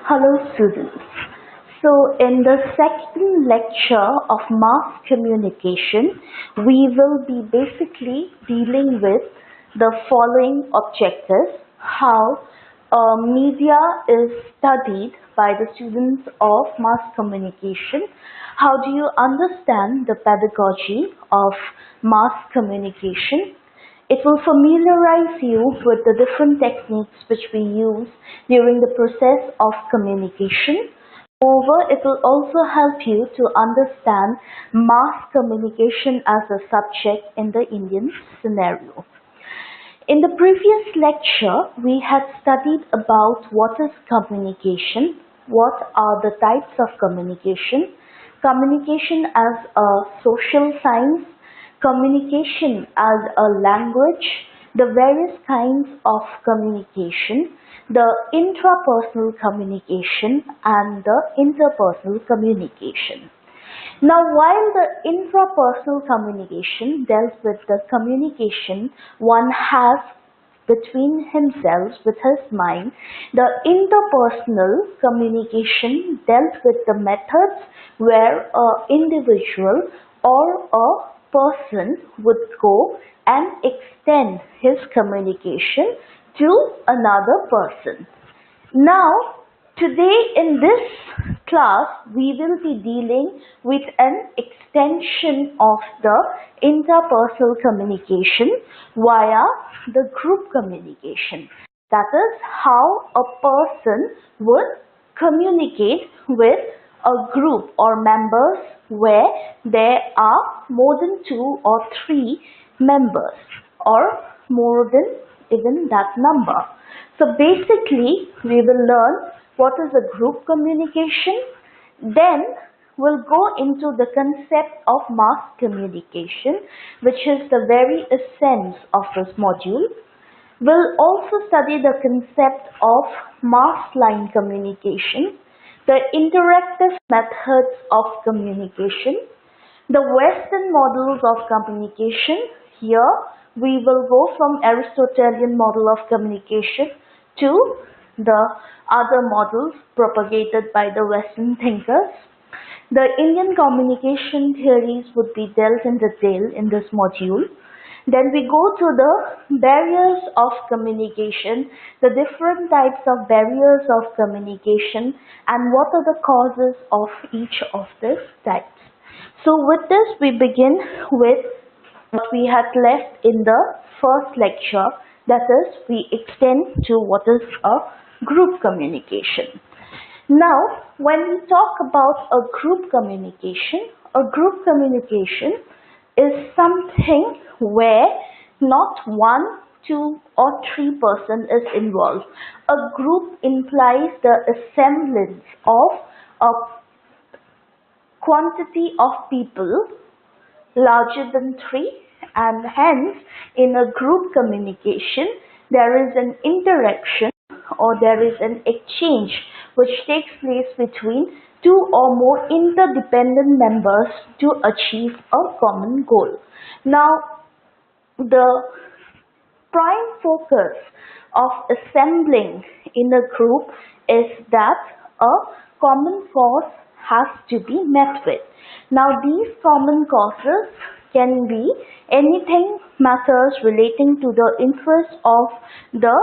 Hello students. So in the second lecture of mass communication, we will be basically dealing with the following objectives: how media is studied by the students of mass communication, how do you understand the pedagogy of mass communication, it will familiarize you with the different techniques which we use during the process of communication. Moreover, it will also help you to understand mass communication as a subject in the Indian scenario. In the previous lecture, we had studied about what is communication, what are the types of communication as a social science, communication as a language, the various kinds of communication, the intrapersonal communication and the interpersonal communication. Now, while the intrapersonal communication deals with the communication one has between himself with his mind, the interpersonal communication dealt with the methods where an individual or a person would go and extend his communication to another person. Now, today in this class, we will be dealing with an extension of the interpersonal communication via the group communication. That is how a person would communicate with a group or members where there are more than 2 or 3 members or more than even that number. So basically, we will learn what is a group communication. Then we'll go into the concept of mass communication, which is the very essence of this module. We'll also study the concept of mass line communication, the interactive methods of communication, the Western models of communication. Here we will go from Aristotelian model of communication to the other models propagated by the Western thinkers. The Indian communication theories would be dealt in detail in this module. Then we go to the barriers of communication, the different types of barriers of communication and what are the causes of each of these types. So with this we begin with what we had left in the first lecture, that is we extend to what is a group communication. Now when we talk about a group communication is something where not 1, 2 or 3 person is involved. A group implies the assemblance of a quantity of people larger than 3, and hence in a group communication there is an interaction or there is an exchange which takes place between 2 or more interdependent members to achieve a common goal. Now, the prime focus of assembling in a group is that a common cause has to be met with. Now, these common causes can be anything matters relating to the interest of the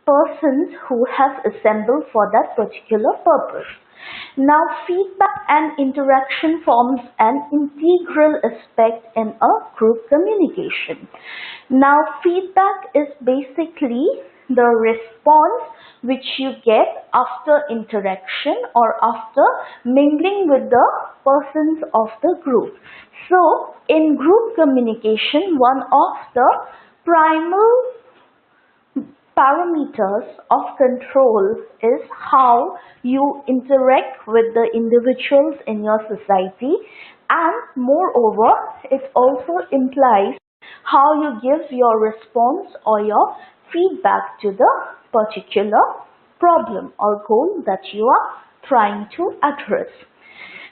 persons who have assembled for that particular purpose. Now, feedback and interaction forms an integral aspect in a group communication. Now, feedback is basically the response which you get after interaction or after mingling with the persons of the group. So, in group communication, one of the primal parameters of control is how you interact with the individuals in your society, and moreover it also implies how you give your response or your feedback to the particular problem or goal that you are trying to address.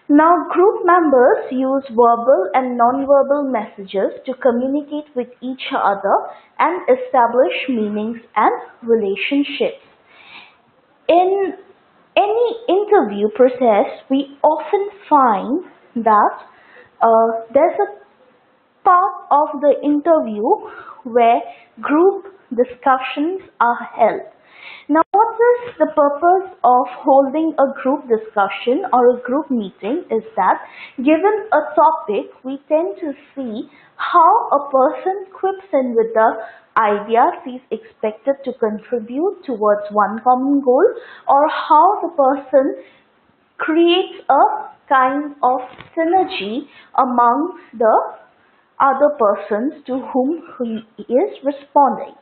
Now, group members use verbal and non-verbal messages to communicate with each other and establish meanings and relationships. In any interview process, we often find that there's a part of the interview where group discussions are held. Now, what is the purpose of holding a group discussion or a group meeting is that given a topic, we tend to see how a person quips in with the ideas he's expected to contribute towards one common goal, or how the person creates a kind of synergy amongst the other persons to whom he is responding.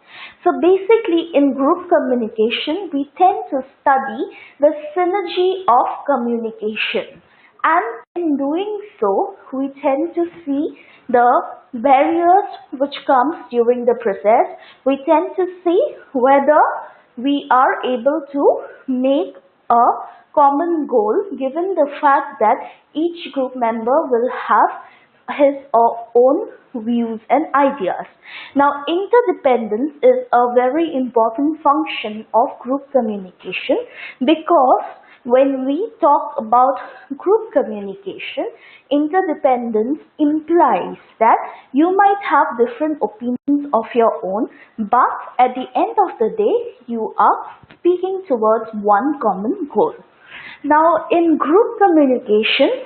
So basically in group communication, we tend to study the synergy of communication. And in doing so, we tend to see the barriers which comes during the process. We tend to see whether we are able to make a common goal given the fact that each group member will have his or own views and ideas. Now, interdependence is a very important function of group communication because when we talk about group communication, interdependence implies that you might have different opinions of your own, but at the end of the day, you are speaking towards one common goal. Now, in group communication,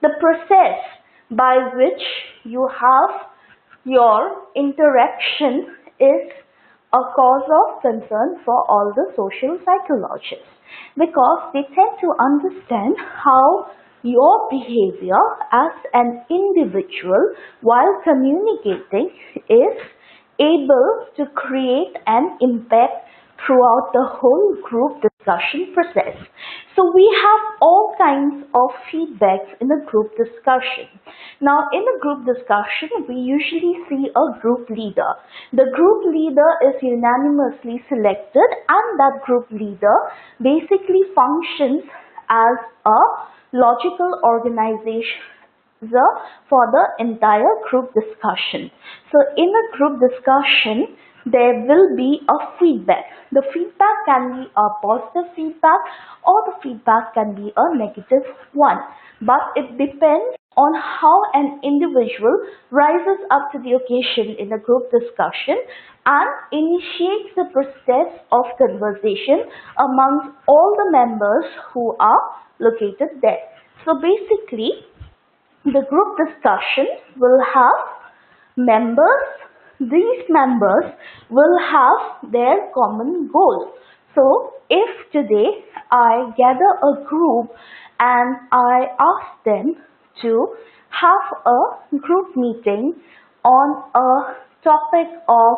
the process by which you have your interaction is a cause of concern for all the social psychologists because they tend to understand how your behavior as an individual while communicating is able to create an impact throughout the whole group discussion process. So we have all kinds of feedbacks in a group discussion. Now in a group discussion, we usually see a group leader. The group leader is unanimously selected and that group leader basically functions as a logical organization for the entire group discussion. So in a group discussion, there will be a feedback. The feedback can be a positive feedback or the feedback can be a negative one. But it depends on how an individual rises up to the occasion in a group discussion and initiates the process of conversation amongst all the members who are located there. So basically, the group discussion will have members. These members will have their common goal. So if today I gather a group and I ask them to have a group meeting on a topic of,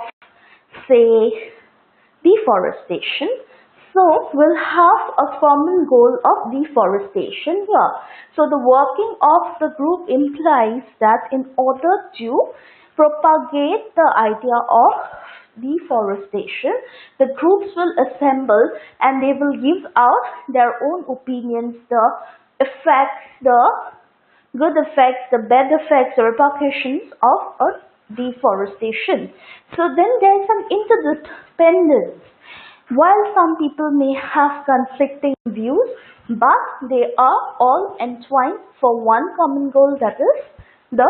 say, deforestation, so we'll have a common goal of deforestation here. So the working of the group implies that in order to propagate the idea of deforestation, the groups will assemble and they will give out their own opinions, the effects, the good effects, the bad effects, the repercussions of a deforestation. So then there's some interdependence. While some people may have conflicting views, but they are all entwined for one common goal, that is the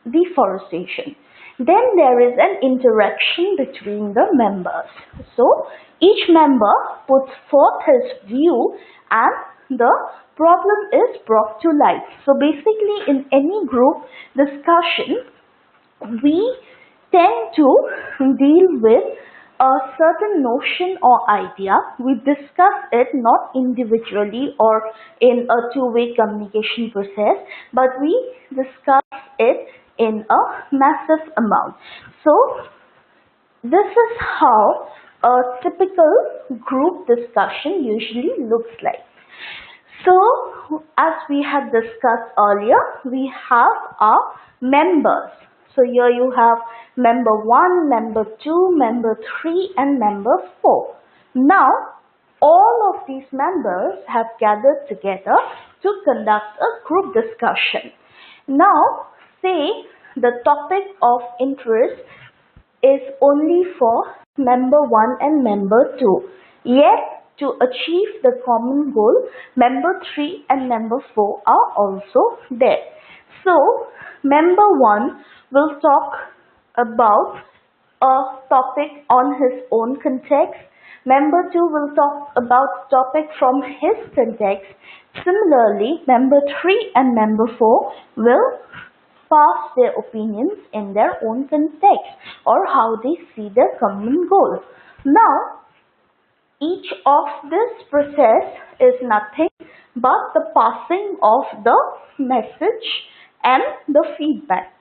deforestation. Then there is an interaction between the members. So each member puts forth his view and the problem is brought to light. So basically in any group discussion, we tend to deal with a certain notion or idea. We discuss it not individually or in a two-way communication process, but we discuss it in a massive amount. So this is how a typical group discussion usually looks like. So as we had discussed earlier, we have our members. So here you have member 1, member 2, member 3 and member 4. Now all of these members have gathered together to conduct a group discussion. Now say the topic of interest is only for member 1 and member 2. Yet to achieve the common goal, member 3 and member 4 are also there. So, member 1 will talk about a topic on his own context. Member 2 will talk about topic from his context. Similarly, member 3 and member 4 will pass their opinions in their own context or how they see their common goal. Now, each of this process is nothing but the passing of the message and the feedback.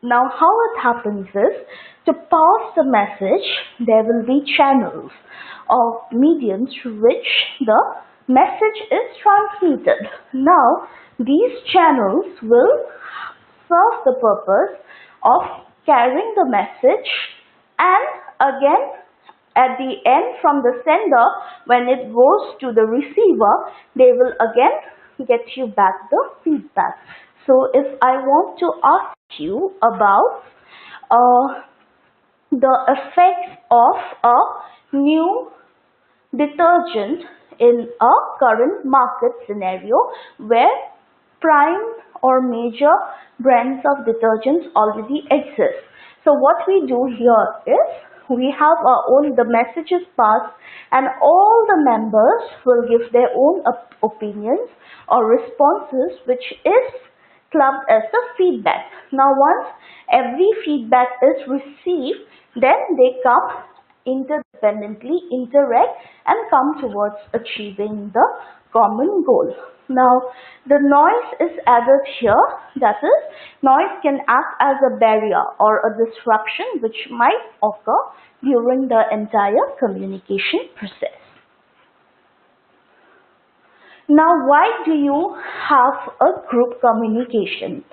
Now, how it happens is, to pass the message, there will be channels or mediums through which the message is transmitted. Now, these channels will serve the purpose of carrying the message, and again at the end from the sender, when it goes to the receiver, they will again get you back the feedback. So if I want to ask you about the effects of a new detergent in a current market scenario where prime or major brands of detergents already exist. So what we do here is, we have our own, the messages passed, and all the members will give their own opinions or responses, which is clubbed as the feedback. Now once every feedback is received, then they come interdependently, interact and come towards achieving the common goal. Now, the noise is added here, that is, noise can act as a barrier or a disruption which might occur during the entire communication process. Now, why do you have a group communication?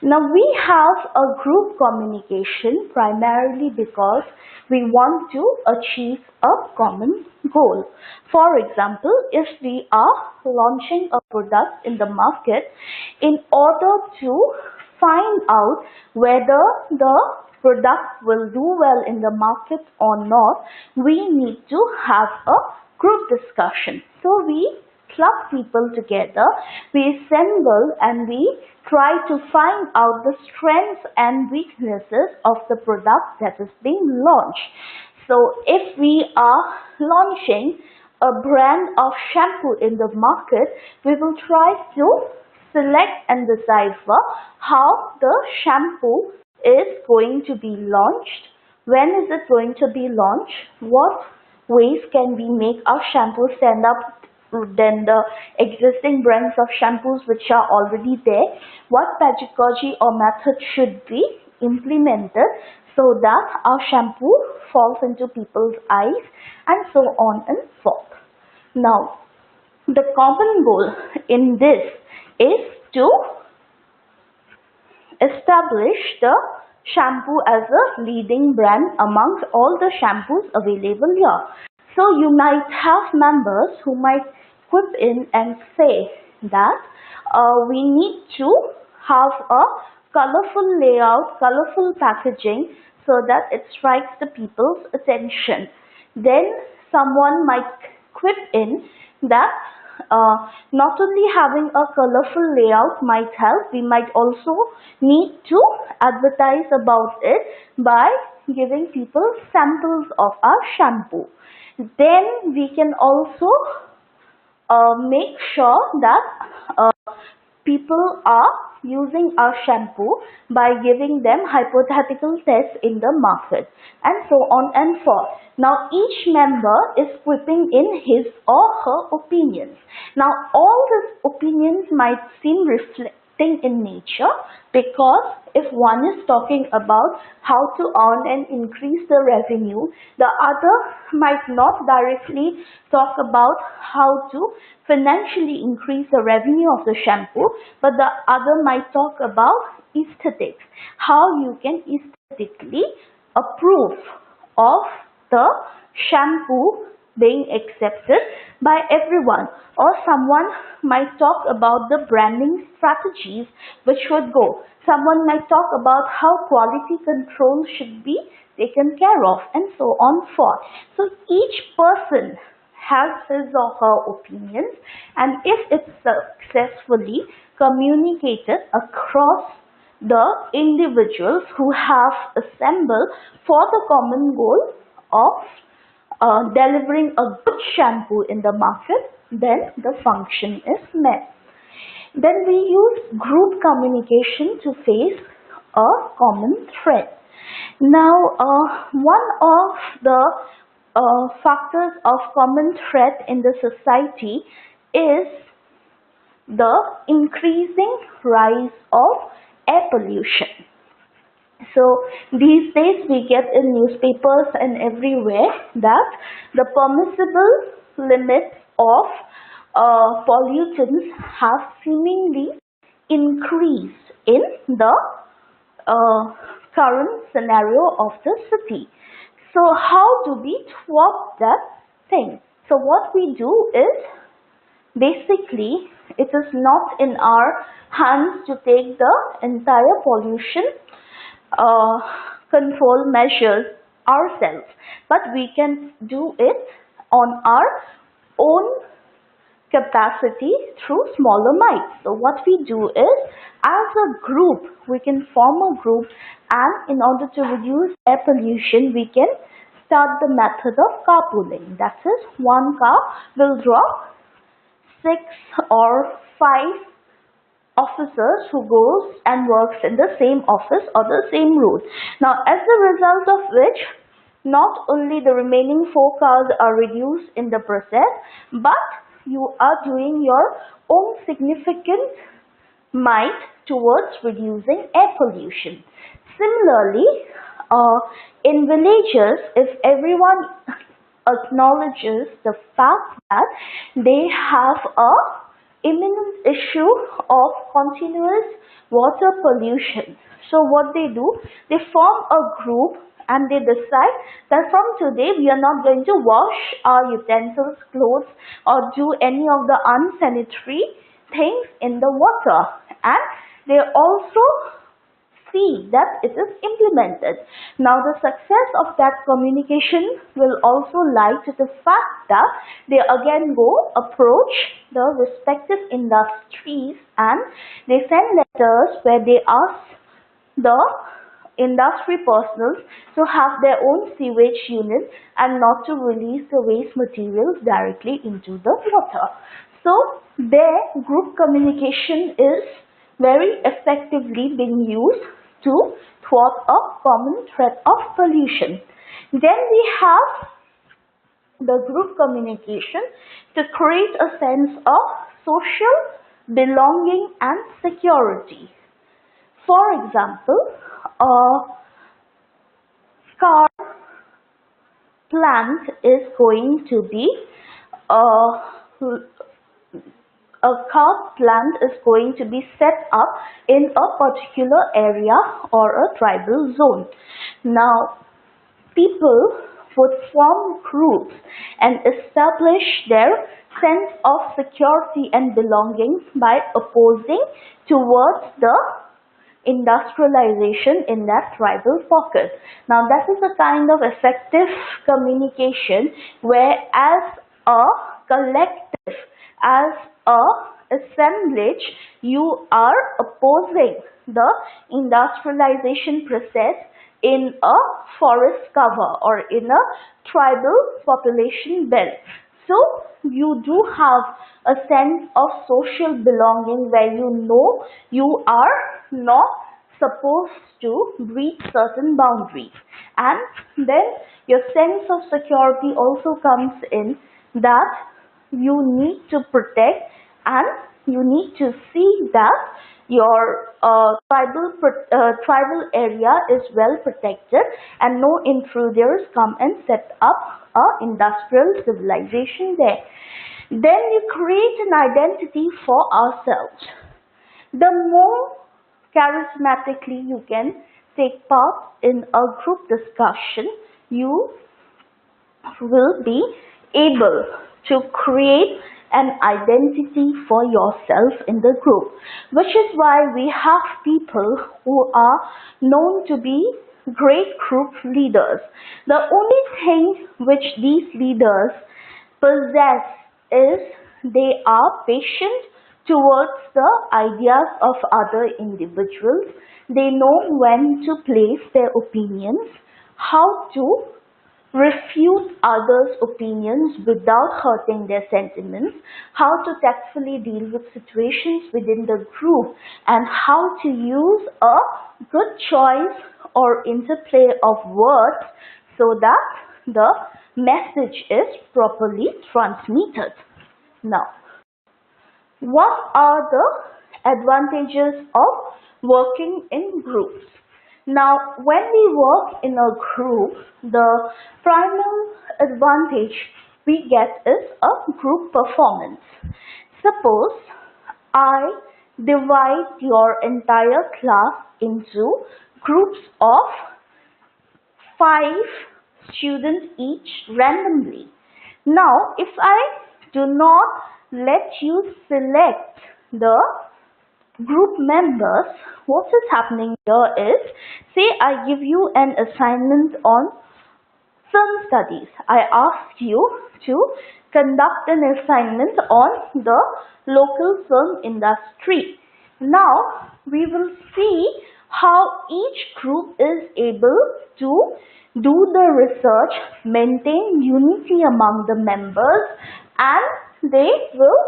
Now, we have a group communication primarily because we want to achieve a common goal. For example, if we are launching a product in the market, in order to find out whether the product will do well in the market or not, we need to have a group discussion. So we club people together, we assemble and we try to find out the strengths and weaknesses of the product that is being launched. So if we are launching a brand of shampoo in the market, we will try to select and decipher how the shampoo is going to be launched, when is it going to be launched, what ways can we make our shampoo stand up than the existing brands of shampoos which are already there, what pedagogy or method should be implemented so that our shampoo falls into people's eyes, and so on and forth. Now, the common goal in this is to establish the shampoo as a leading brand amongst all the shampoos available here. So you might have members who might quip in and say that we need to have a colorful layout, colorful packaging so that it strikes the people's attention. Then someone might quip in that not only having a colorful layout might help, we might also need to advertise about it by giving people samples of our shampoo. Then we can also make sure that people are using our shampoo by giving them hypothetical tests in the market, and so on and forth. Now each member is quipping in his or her opinions. Now all these opinions might seem reflecting in nature, because if one is talking about how to earn and increase the revenue, the other might not directly talk about how to financially increase the revenue of the shampoo, but the other might talk about aesthetics, how you can aesthetically approve of the shampoo being accepted by everyone. Or someone might talk about the branding strategies which would go. Someone might talk about how quality control should be taken care of, and so on forth. So each person has his or her opinions, and if it's successfully communicated across the individuals who have assembled for the common goal of delivering a good shampoo in the market, then the function is met. Then we use group communication to face a common threat. Now, one of the factors of common threat in the society is the increasing rise of air pollution. So these days we get in newspapers and everywhere that the permissible limits of pollutants have seemingly increased in the current scenario of the city. So how do we thwart that thing? So what we do is, basically, it is not in our hands to take the entire pollution control measures ourselves, but we can do it on our own capacity through smaller mites. So what we do is, as a group, we can form a group, and in order to reduce air pollution, we can start the method of carpooling. That is, one car will drop 6 or 5 officers who goes and works in the same office or the same route. Now, as a result of which, not only the remaining 4 cars are reduced in the process, but you are doing your own significant mite towards reducing air pollution. Similarly, in villages, if everyone acknowledges the fact that they have a imminent issue of continuous water pollution, so what they do, they form a group and they decide that from today we are not going to wash our utensils, clothes, or do any of the unsanitary things in the water, and they also see that it is implemented. Now, the success of that communication will also lie to the fact that they again go approach the respective industries and they send letters where they ask the industry personals to have their own sewage unit and not to release the waste materials directly into the water. So, their group communication is very effectively being used to thwart a common threat of pollution. Then we have the group communication to create a sense of social belonging and security. For example, a car plant is going to be set up in a particular area or a tribal zone. Now, people would form groups and establish their sense of security and belonging by opposing towards the industrialization in that tribal pocket. Now, that is a kind of effective communication where, as a collective, as a assemblage, you are opposing the industrialization process in a forest cover or in a tribal population belt. So you do have a sense of social belonging where you know you are not supposed to breach certain boundaries, and then your sense of security also comes in that you need to protect and you need to see that your tribal area is well protected and no intruders come and set up a industrial civilization there. Then you create an identity for ourselves. The more charismatically you can take part in a group discussion, you will be able to create an identity for yourself in the group, which is why we have people who are known to be great group leaders. The only thing which these leaders possess is they are patient towards the ideas of other individuals. They know when to place their opinions, how to refute others' opinions without hurting their sentiments, how to tactfully deal with situations within the group, and how to use a good choice or interplay of words so that the message is properly transmitted. Now, what are the advantages of working in groups? Now, when we work in a group, the primary advantage we get is a group performance. Suppose I divide your entire class into groups of 5 students each randomly. Now, if I do not let you select the group members, what is happening here is, say I give you an assignment on film studies. I ask you to conduct an assignment on the local film industry. Now, we will see how each group is able to do the research, maintain unity among the members, and they will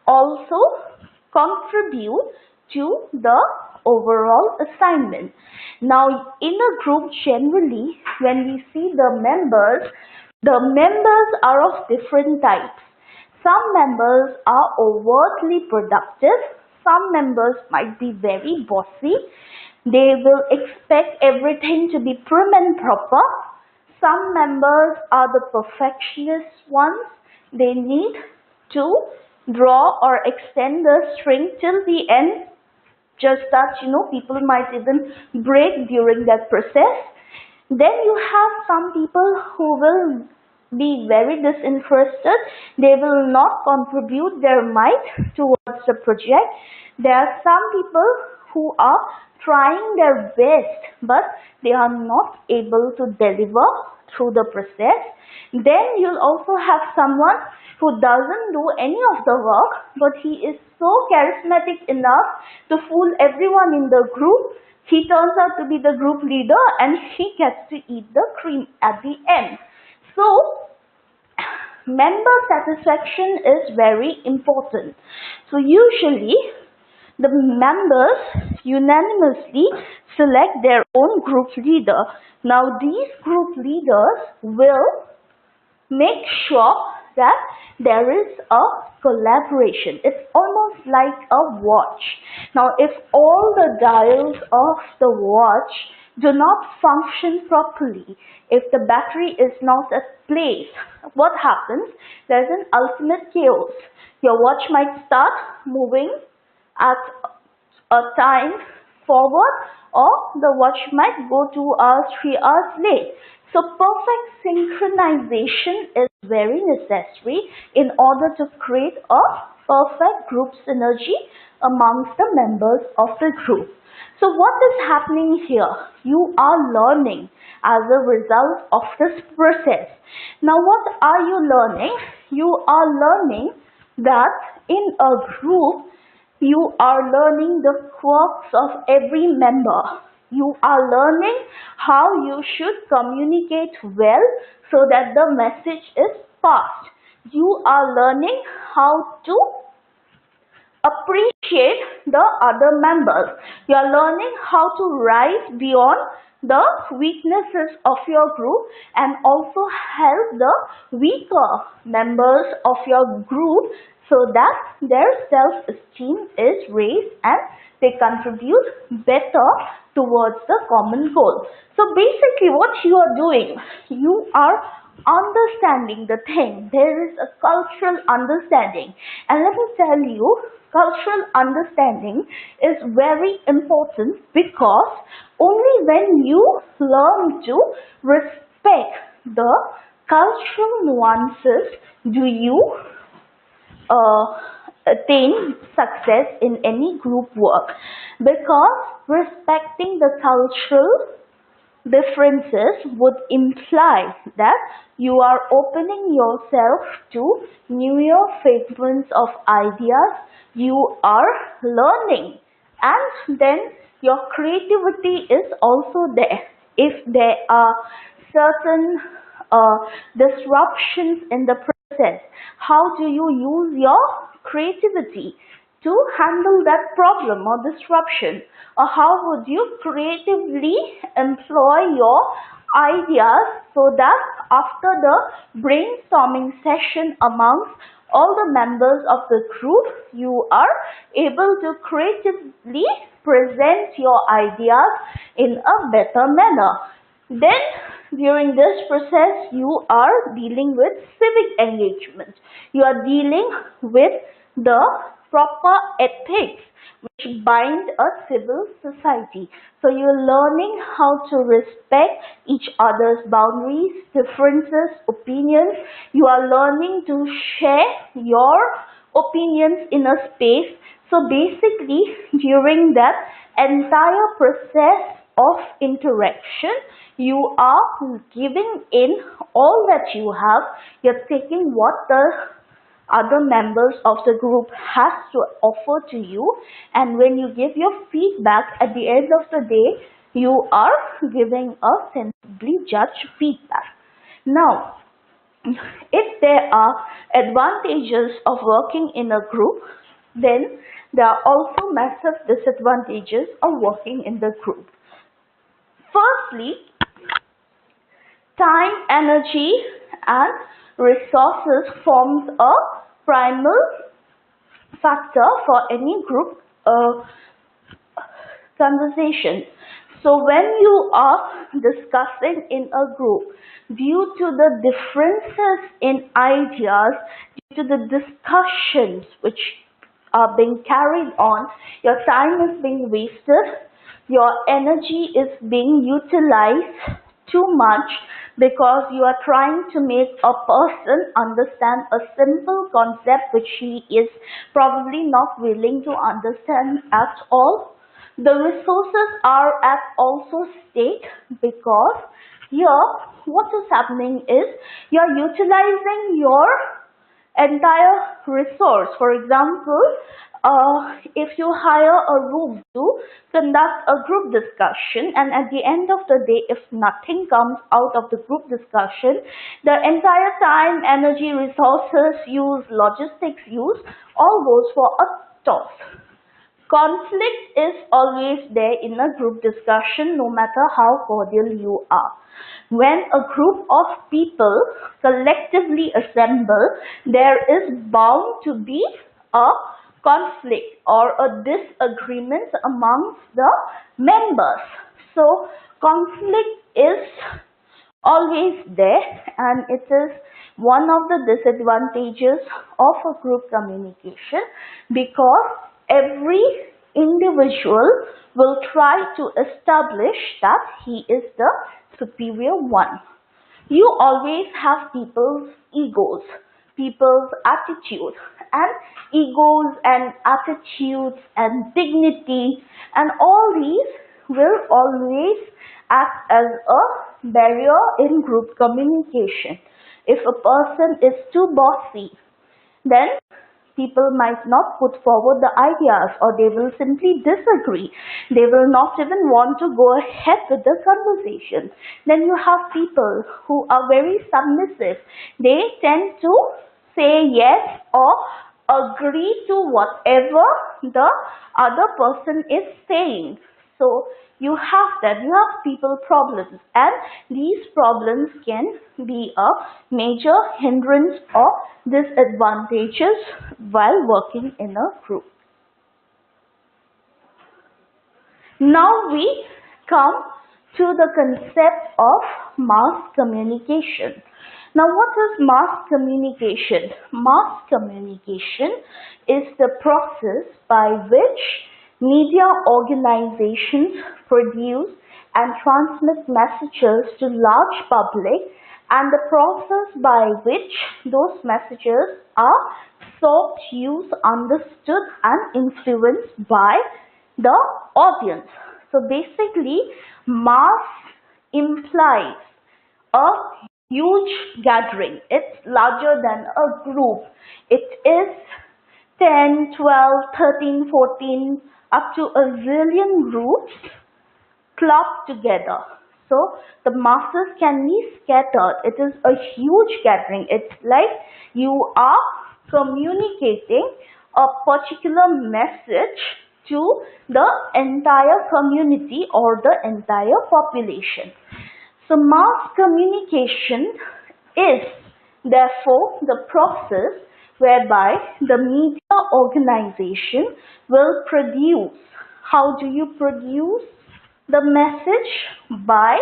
also contribute to the overall assignment. Now, in a group generally, when we see the members are of different types. Some members are overtly productive. Some members might be very bossy. They will expect everything to be prim and proper. Some members are the perfectionist ones. They need to draw or extend the string till the end, just that people might even break during that process. Then you have some people who will be very disinterested. They will not contribute their might towards the project. There are some people who are trying their best, but they are not able to deliver through the process. Then you'll also have someone who doesn't do any of the work, but he is so charismatic enough to fool everyone in the group. He turns out to be the group leader and he gets to eat the cream at the end. So, member satisfaction is very important. So, usually the members unanimously select their own group leader. Now, these group leaders will make sure that there is a collaboration. It's almost like a watch. Now, if all the dials of the watch do not function properly, if the battery is not at place, what happens? There's an ultimate chaos. Your watch might start moving at a time forward, or the watch might go 2 hours, 3 hours late. So perfect synchronization is very necessary in order to create a perfect group synergy amongst the members of the group. So what is happening here? You are learning as a result of this process. Now what are you learning? You are learning that in a group, you are learning the quirks of every member. You are learning how you should communicate well so that the message is passed. You are learning how to appreciate the other members. You are learning how to rise beyond the weaknesses of your group and also help the weaker members of your group so that their self-esteem is raised and they contribute better towards the common goal. So basically what you are doing, you are understanding the thing. There is a cultural understanding. And let me tell you, cultural understanding is very important because only when you learn to respect the cultural nuances do you attain success in any group work, because respecting the cultural differences would imply that you are opening yourself to newer fragments of ideas. You are learning, and then your creativity is also there. If there are certain disruptions in the process, how do you use your creativity to handle that problem or disruption? Or how would you creatively employ your ideas so that after the brainstorming session amongst all the members of the group, you are able to creatively present your ideas in a better manner? Then, during this process, you are dealing with civic engagement. You are dealing with the proper ethics which bind a civil society. So you're learning how to respect each other's boundaries, differences, opinions. You are learning to share your opinions in a space. So basically, during that entire process of interaction, you are giving in all that you have. You're taking what the other members of the group has to offer to you, and when you give your feedback at the end of the day, you are giving a sensibly judged feedback. Now, if there are advantages of working in a group, then there are also massive disadvantages of working in the group. Firstly, time, energy, and resources forms a primal factor for any group conversation. So when you are discussing in a group, due to the differences in ideas, due to the discussions which are being carried on, your time is being wasted, your energy is being utilized too much because you are trying to make a person understand a simple concept which he is probably not willing to understand at all. The resources are at also stake because here what is happening is you are utilizing your entire resource. For example, if you hire a room to conduct a group discussion, and at the end of the day, if nothing comes out of the group discussion, the entire time, energy, resources used, logistics used, all goes for a toss. Conflict is always there in a group discussion, no matter how cordial you are. When a group of people collectively assemble, there is bound to be a conflict or a disagreement amongst the members. So, conflict is always there, and it is one of the disadvantages of a group communication because every individual will try to establish that he is the superior one. You always have people's egos, people's attitudes, and egos and attitudes and dignity, and all these will always act as a barrier in group communication. If a person is too bossy, then people might not put forward the ideas, or they will simply disagree. They will not even want to go ahead with the conversation. Then you have people who are very submissive. They tend to say yes or agree to whatever the other person is saying. So you have that, you have people problems, and these problems can be a major hindrance or disadvantages while working in a group. Now we come to the concept of mass communication. Now what is mass communication? Mass communication is the process by which media organizations produce and transmit messages to large public, and the process by which those messages are sought, used, understood, and influenced by the audience. So basically, mass implies a huge gathering. It's larger than a group. It is 10, 12, 13, 14, up to a zillion groups clubbed together. So the masses can be scattered. It is a huge gathering. It's like you are communicating a particular message to the entire community or the entire population. So mass communication is therefore the process whereby the media organization will produce. How do you produce the message? By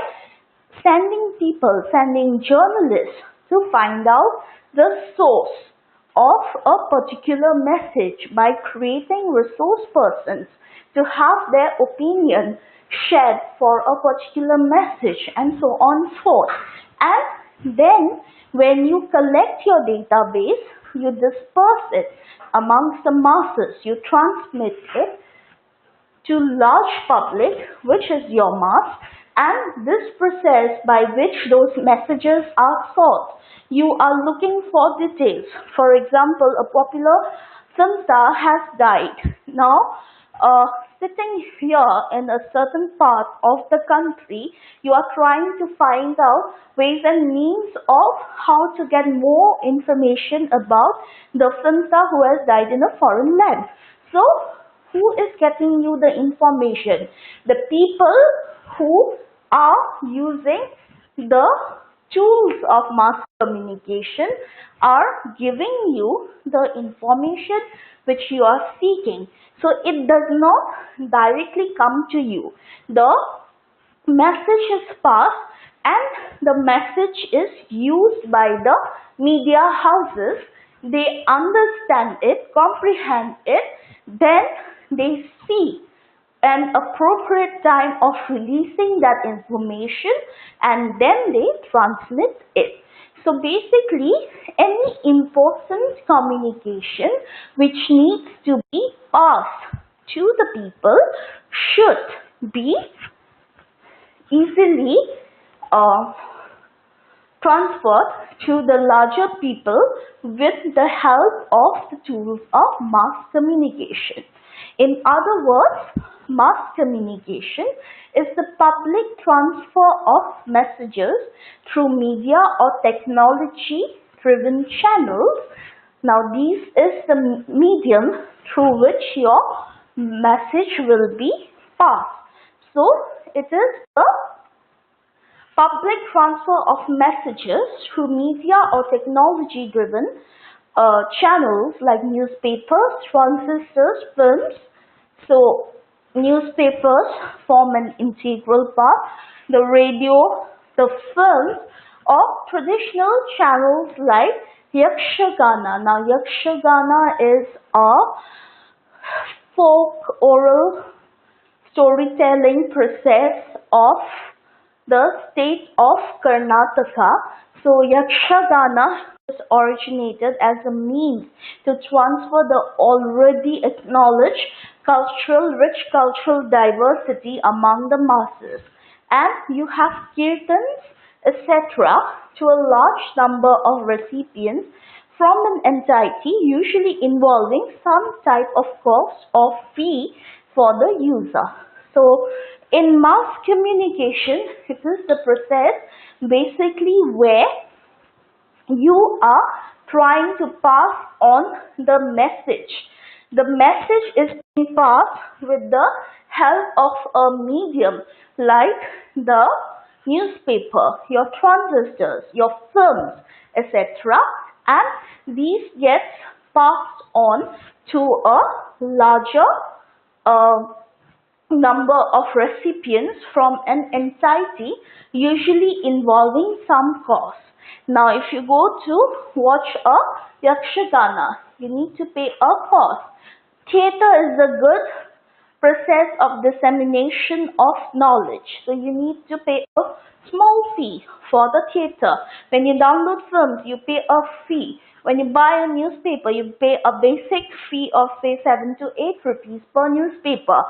sending journalists to find out the source of a particular message, by creating resource persons to have their opinion shared for a particular message, and so on and forth. And then when you collect your database, you disperse it amongst the masses, you transmit it to large public, which is your mass, and this process by which those messages are sought. You are looking for details. For example, a popular film star has died. Now, sitting here in a certain part of the country, you are trying to find out ways and means of how to get more information about the film star who has died in a foreign land. So, who is getting you the information? The people who are using the tools of mass communication are giving you the information which you are seeking. So it does not directly come to you. The message is passed and the message is used by the media houses. They understand it, comprehend it, then they see an appropriate time of releasing that information, and then they transmit it. So basically, any important communication which needs to be passed to the people should be easily uh, transferred to the larger people with the help of the tools of mass communication. In other words, mass communication is the public transfer of messages through media or technology driven channels. Now, this is the medium through which your message will be passed. So, it is the public transfer of messages through media or technology driven channels like newspapers, transistors, films. So newspapers form an integral part, the radio, the films, or traditional channels like Yakshagana. Now Yakshagana is a folk oral storytelling process of the state of Karnataka. So Yakshagana was originated as a means to transfer the already acknowledged rich cultural diversity among the masses. And you have kirtans, etc., to a large number of recipients from an entity, usually involving some type of cost or fee for the user. So, in mass communication, it is the process basically where you are trying to pass on the message. The message is being passed with the help of a medium like the newspaper, your transistors, your films, etc. And these gets passed on to a larger number of recipients from an entity, usually involving some cost. Now, if you go to watch a Yakshagana, you need to pay a cost. Theatre is a good process of dissemination of knowledge. So you need to pay a small fee for the theatre. When you download films, you pay a fee. When you buy a newspaper, you pay a basic fee of say 7 to 8 rupees per newspaper.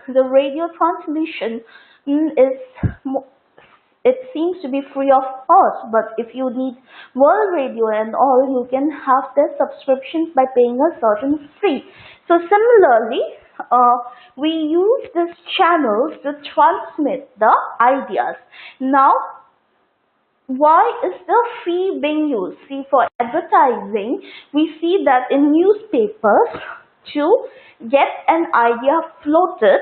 The radio transmission is seems to be free of cost, but if you need World Radio and all, you can have their subscriptions by paying a certain fee. So similarly, we use these channels to transmit the ideas. Now, why is the fee being used? See, for advertising, we see that in newspapers, to get an idea floated,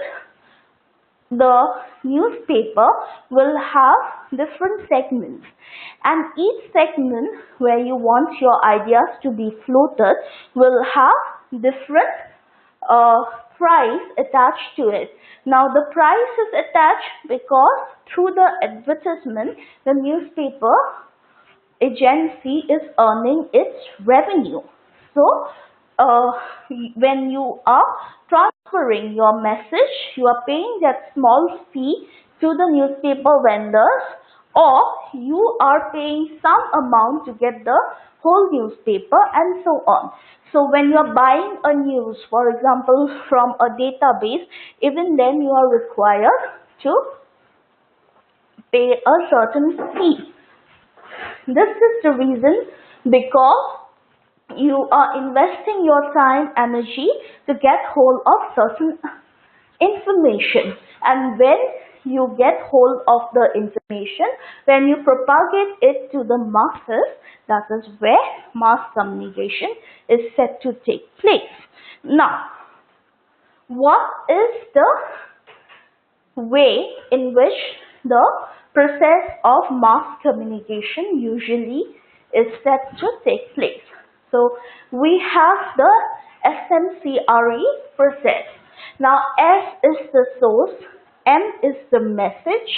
the newspaper will have different segments, and each segment where you want your ideas to be floated will have different uh, price attached to it. Now the price is attached because through the advertisement the newspaper agency is earning its revenue. So uh, when you are transferring your message, you are paying that small fee to the newspaper vendors, or you are paying some amount to get the whole newspaper, and so on. So when you are buying a news, for example, from a database, even then you are required to pay a certain fee. This is the reason, because you are investing your time, energy to get hold of certain information, and when you get hold of the information, when you propagate it to the masses, that is where mass communication is set to take place. Now, what is the way in which the process of mass communication usually is set to take place? So we have the SMCRE process. Now S is the source, M is the message,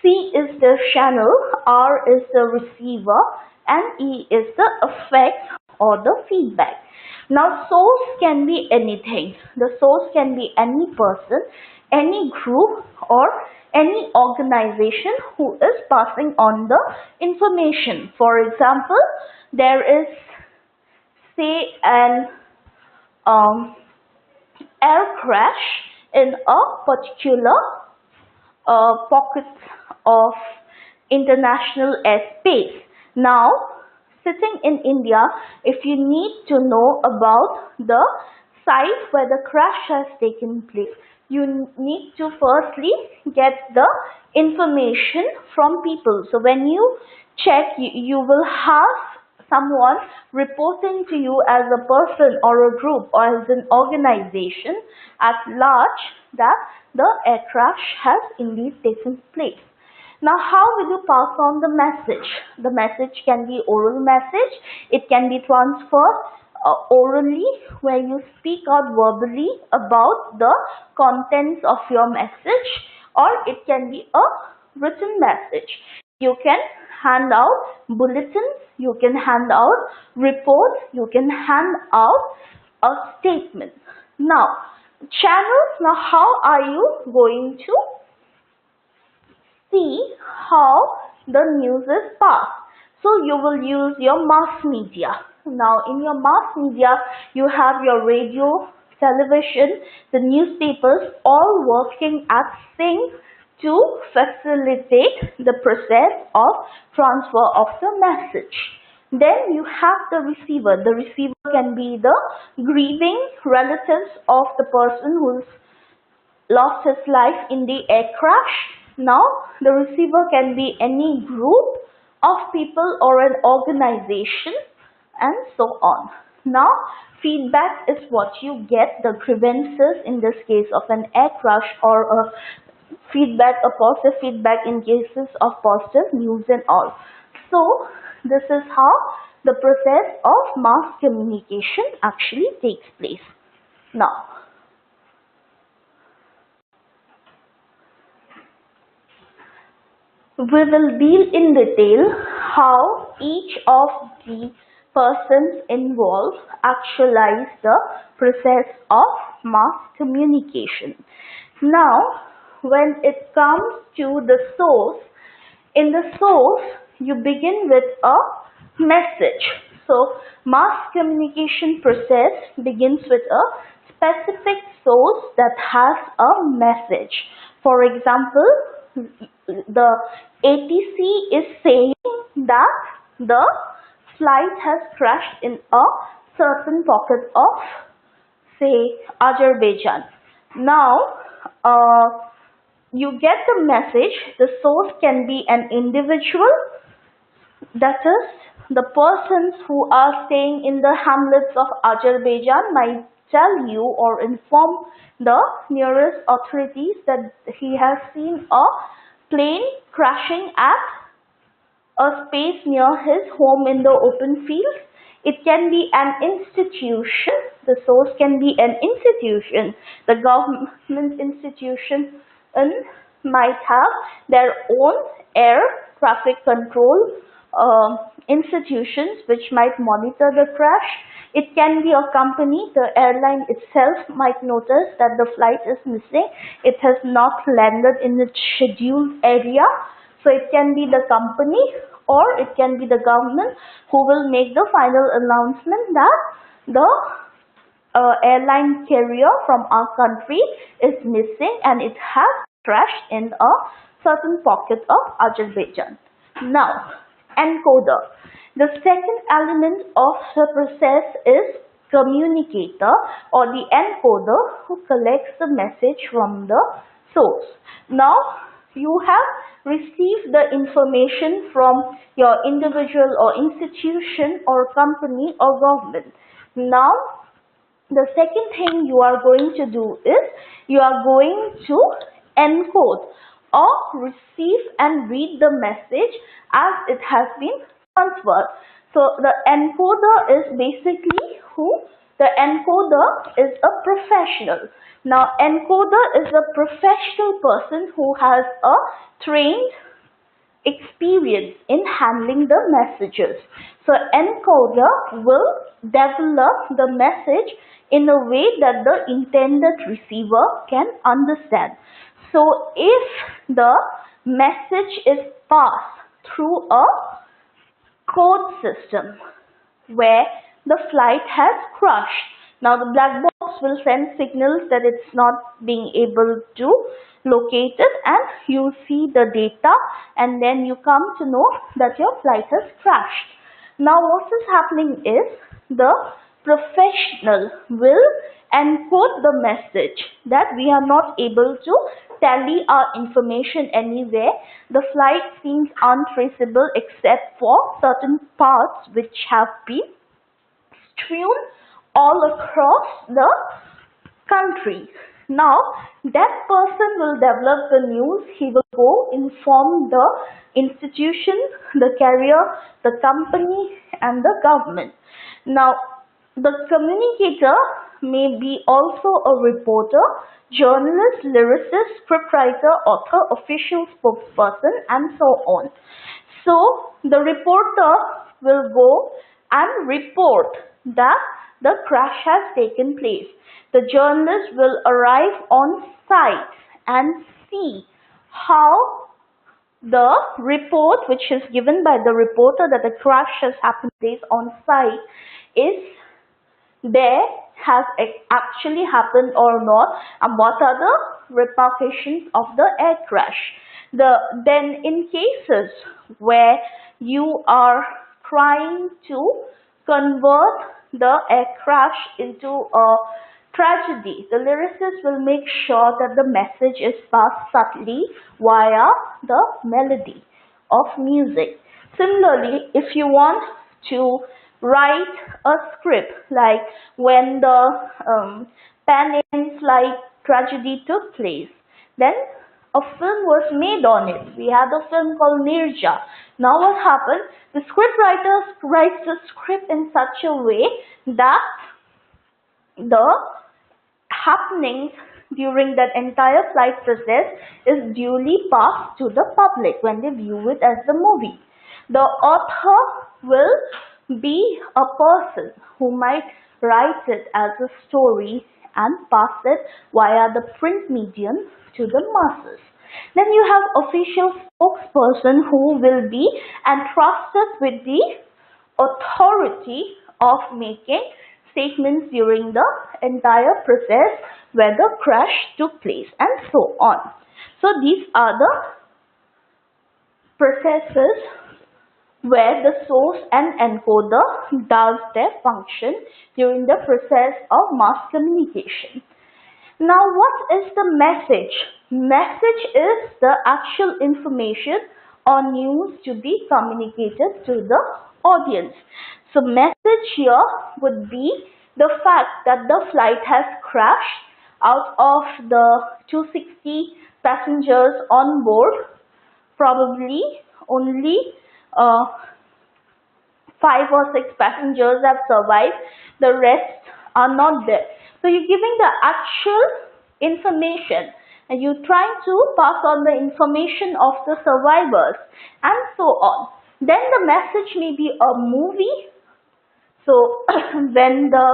C is the channel, R is the receiver, and E is the effect or the feedback. Now source can be anything. The source can be any person, any group, or any organization who is passing on the information. For example, there is, say, an air crash in a particular pocket of international airspace. Now, sitting in India, if you need to know about the site where the crash has taken place, you need to firstly get the information from people. So when you check, you will have someone reporting to you as a person or a group or as an organization at large that the air crash has indeed taken place. Now, how will you pass on the message? The message can be oral message. It can be transferred orally, where you speak out verbally about the contents of your message, or it can be a written message. You can hand out bulletins, you can hand out reports, you can hand out a statement. Now, channels. Now, how are you going to see how the news is passed? So you will use your mass media. Now in your mass media, you have your radio, television, the newspapers, all working at sync to facilitate the process of transfer of the message. Then you have the receiver. The receiver can be the grieving relatives of the person who's lost his life in the air crash. Now, the receiver can be any group of people or an organization, and so on. Now, feedback is what you get, the grievances in this case of an air crash, or a feedback, a positive feedback in cases of positive news and all. So, this is how the process of mass communication actually takes place. Now, we will deal in detail how each of the persons involved actualize the process of mass communication. Now, when it comes to the source, in the source you begin with a message. So, mass communication process begins with a specific source that has a message. For example, the ATC is saying that the flight has crashed in a certain pocket of, say, Azerbaijan. Now, you get the message. The source can be an individual, that is, the persons who are staying in the hamlets of Azerbaijan might tell you or inform the nearest authorities that he has seen a plane crashing at a space near his home in the open field. It can be an institution. The source can be an institution. The government institution might have their own air traffic control institutions which might monitor the crash. It can be a company. The airline itself might notice that the flight is missing. It has not landed in its scheduled area. So it can be the company or it can be the government who will make the final announcement that the airline carrier from our country is missing and it has crashed in a certain pocket of Azerbaijan. Now, encoder. The second element of the process is communicator or the encoder who collects the message from the source. Now, you have received the information from your individual or institution or company or government. Now, the second thing you are going to do is you are going to encode or receive and read the message as it has been transferred. So the encoder is basically who? The encoder is a professional. Now, encoder is a professional person who has a trained experience in handling the messages. So encoder will develop the message in a way that the intended receiver can understand. So if the message is passed through a code system where the flight has crashed, now the black box will send signals that it's not being able to locate it, and you see the data and then you come to know that your flight has crashed. Now what is happening is the professional will encode the message that we are not able to tally our information anywhere. The flight seems untraceable except for certain parts which have been strewn all across the country. Now, that person will develop the news. He will go inform the institution, the carrier, the company, and the government. Now, the communicator may be also a reporter, journalist, lyricist, scriptwriter, author, official spokesperson, and so on. So, the reporter will go and report that the crash has taken place. The journalist will arrive on site and see how the report which is given by the reporter that the crash has happened on site is there, has actually happened or not, and what are the repercussions of the air crash. Then in cases where you are trying to convert the air crash into a tragedy, the lyricist will make sure that the message is passed subtly via the melody of music. Similarly, if you want to write a script like when the Pan Am flight tragedy took place, then a film was made on it. We had a film called Nirja. Now what happened? The scriptwriter writes the script in such a way that the happenings during that entire flight process is duly passed to the public when they view it as the movie. The author will be a person who might write it as a story and pass it via the print medium to the masses. Then you have official spokesperson who will be entrusted with the authority of making statements during the entire process where the crash took place and so on. So these are the processes where the source and encoder does their function during the process of mass communication. Now, what is the message? Message is the actual information or news to be communicated to the audience. So, message here would be the fact that the flight has crashed. Out of the 260 passengers on board, probably only uh, 5 or 6 passengers have survived, the rest are not there. So you're giving the actual information and you're trying to pass on the information of the survivors and so on. Then the message may be a movie. So when the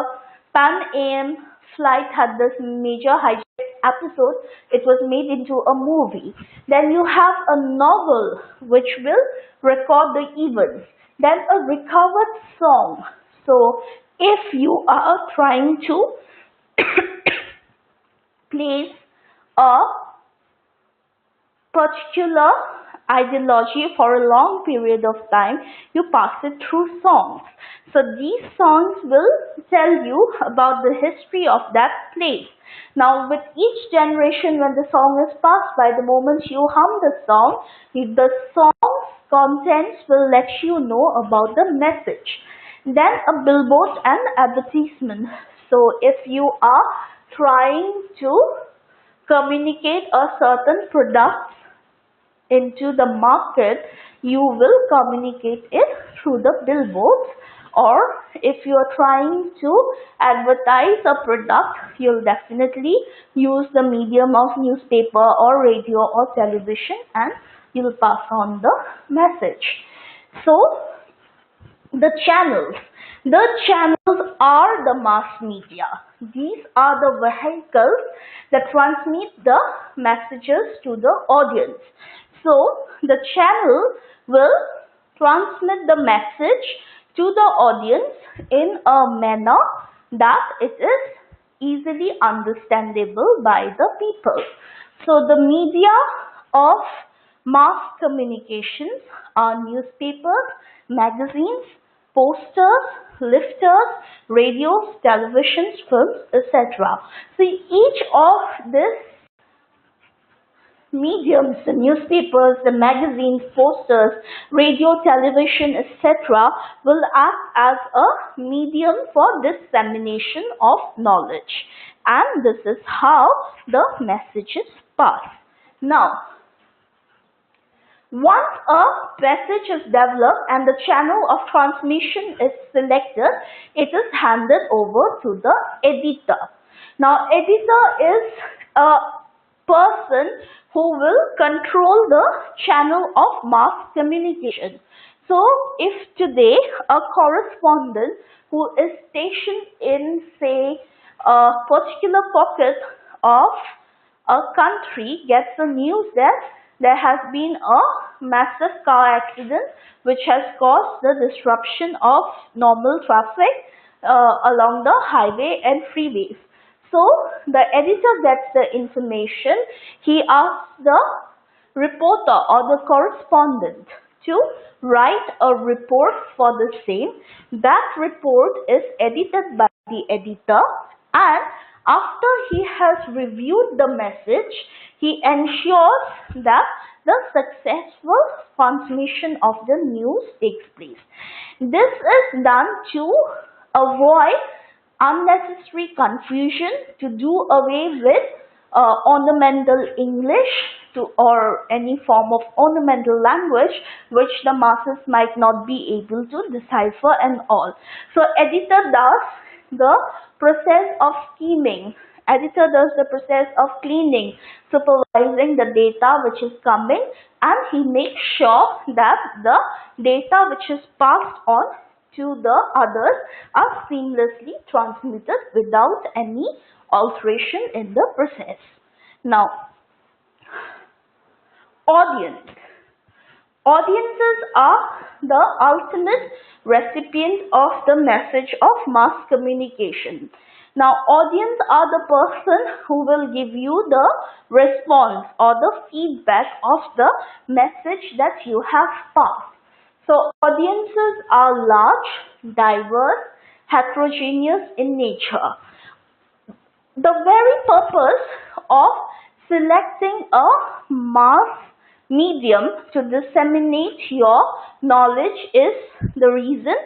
Pan Am flight had this major hijack episode, it was made into a movie. Then you have a novel which will record the events. Then a recovered song. So if you are trying to place a particular ideology for a long period of time, you pass it through songs. So these songs will tell you about the history of that place. Now with each generation, when the song is passed by, the moment you hum the song's contents will let you know about the message. Then a billboard and advertisement. So if you are trying to communicate a certain product into the market, you will communicate it through the billboards, or if you are trying to advertise a product, you'll definitely use the medium of newspaper or radio or television, and you'll pass on the message. So the channels are the mass media. These are the vehicles that transmit the messages to the audience. So the channel will transmit the message to the audience in a manner that it is easily understandable by the people. So the media of mass communications are newspapers, magazines, posters, lifters, radios, televisions, films, etc. So each of these mediums, the newspapers, the magazines, posters, radio, television, etc. will act as a medium for dissemination of knowledge, and this is how the messages pass. Now, once a message is developed and the channel of transmission is selected, it is handed over to the editor. Now, editor is a person who will control the channel of mass communication. So, if today a correspondent who is stationed in, say, a particular pocket of a country gets the news that there has been a massive car accident which has caused the disruption of normal traffic along the highway and freeways. So the editor gets the information. He asks the reporter or the correspondent to write a report for the same. That report is edited by the editor, and after he has reviewed the message, he ensures that the successful transmission of the news takes place. This is done to avoid unnecessary confusion, to do away with ornamental English or any form of ornamental language which the masses might not be able to decipher and all. So editor does the process of scheming. Editor does the process of cleaning, supervising the data which is coming, and he makes sure that the data which is passed on to the others are seamlessly transmitted without any alteration in the process. Now, audience. Audiences are the ultimate recipient of the message of mass communication. Now, audience are the person who will give you the response or the feedback of the message that you have passed. So, audiences are large, diverse, heterogeneous in nature. The very purpose of selecting a mass medium to disseminate your knowledge is the reason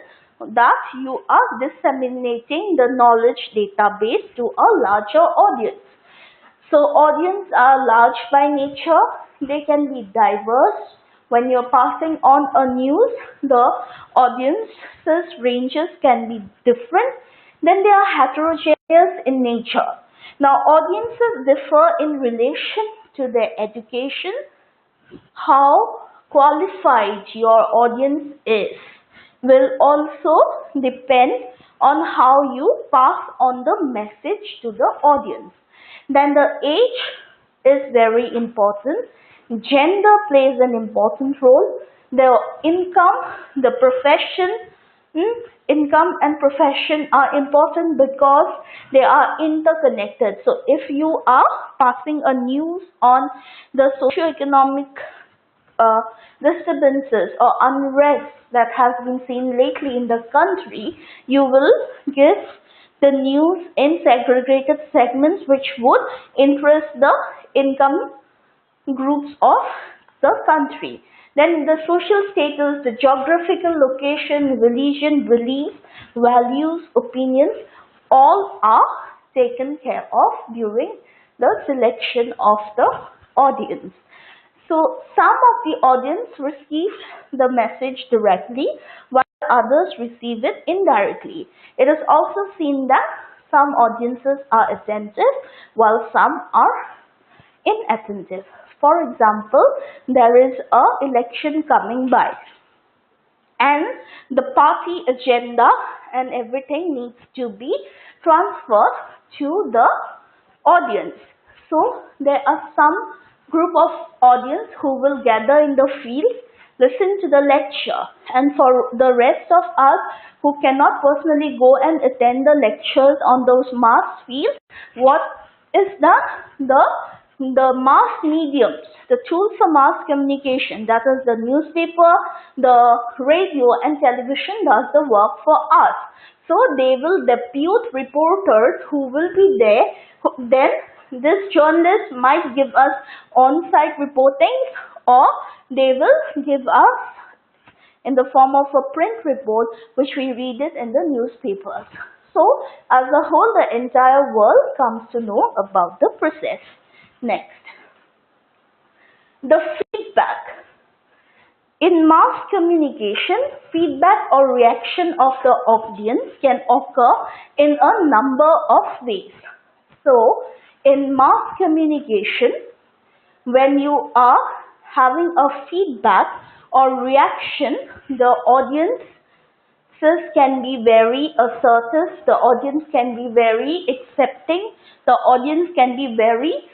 that you are disseminating the knowledge database to a larger audience. So audience are large by nature, they can be diverse. When you're passing on a news, the audience's ranges can be different. Then they are heterogeneous in nature. Now audiences differ in relation to their education, how qualified your audience is will also depend on how you pass on the message to the audience. Then the age is very important. Gender plays an important role. The income, the profession, income and profession are important because they are interconnected. So if you are passing a news on the socio-economic disturbances or unrest that has been seen lately in the country, you will give the news in segregated segments which would interest the income groups of the country. Then the social status, the geographical location, religion, beliefs, values, opinions, all are taken care of during the selection of the audience. So some of the audience receive the message directly while others receive it indirectly. It is also seen that some audiences are attentive while some are inattentive. For example, there is a election coming by and the party agenda and everything needs to be transferred to the audience. So there are some group of audience who will gather in the field, listen to the lecture, and for the rest of us who cannot personally go and attend the lectures on those mass fields, what is the mass mediums, the tools for mass communication, that is the newspaper, the radio and television does the work for us. So they will depute reporters who will be there. Then this journalist might give us on-site reporting or they will give us in the form of a print report which we read it in the newspapers. So as a whole, the entire world comes to know about the process. Next, the feedback. In mass communication, feedback or reaction of the audience can occur in a number of ways. So, in mass communication, when you are having a feedback or reaction, the audiences can be very assertive, the audience can be very accepting, the audience can be very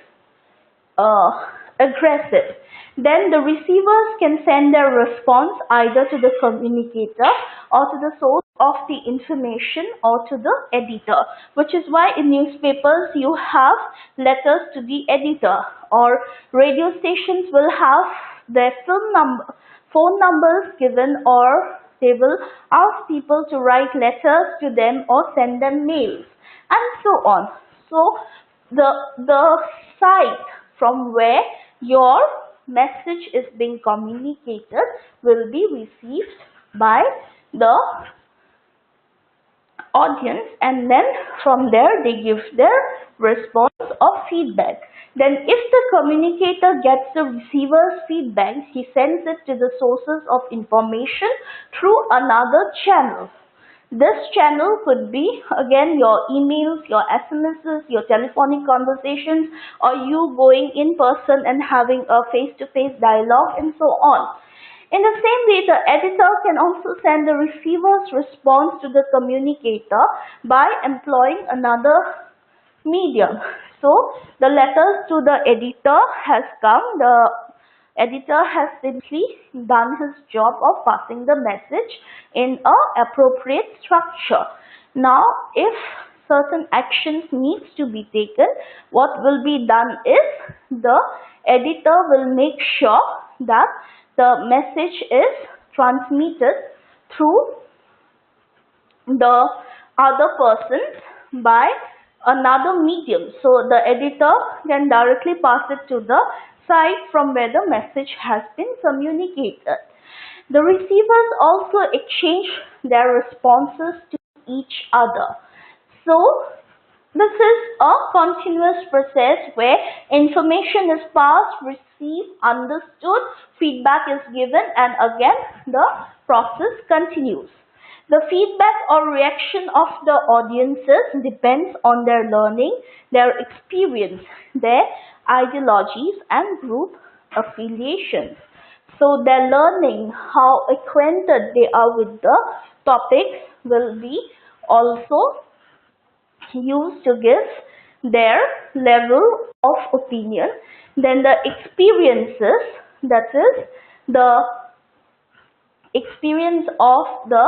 aggressive. Then the receivers can send their response either to the communicator or to the source of the information or to the editor, which is why in newspapers you have letters to the editor, or radio stations will have their phone numbers given, or they will ask people to write letters to them or send them mails and so on. So the site from where your message is being communicated will be received by the audience, and then from there they give their response or feedback. Then if the communicator gets the receiver's feedback, he sends it to the sources of information through another channel. This channel could be again your emails, your SMSs, your telephonic conversations, or you going in person and having a face-to-face dialogue and so on. In the same way, the editor can also send the receiver's response to the communicator by employing another medium. So the letters to the editor has come, the editor has simply done his job of passing the message in an appropriate structure. Now, if certain actions needs to be taken, what will be done is the editor will make sure that the message is transmitted through the other person by another medium. So the editor can directly pass it to the side from where the message has been communicated. The receivers also exchange their responses to each other. So this is a continuous process where information is passed, received, understood, feedback is given, and again the process continues. The feedback or reaction of the audiences depends on their learning, their experience, their ideologies and group affiliations. So their learning, how acquainted they are with the topics will be also used to give their level of opinion. Then the experiences, that is the experience of the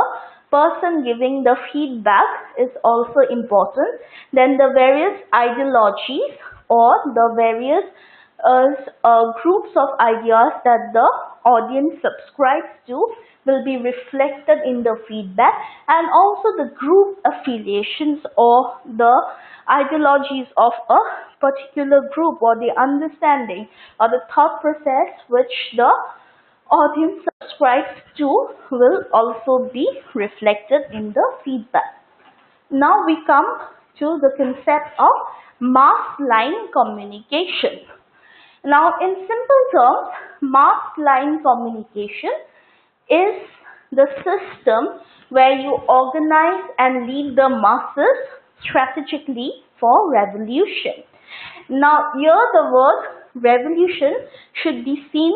person giving the feedback is also important. Then the various ideologies or the various groups of ideas that the audience subscribes to will be reflected in the feedback, and also the group affiliations or the ideologies of a particular group or the understanding or the thought process which the audience subscribes to will also be reflected in the feedback. Now we come to the concept of mass line communication. Now in simple terms, mass line communication is the system where you organize and lead the masses strategically for revolution. Now here the word revolution should be seen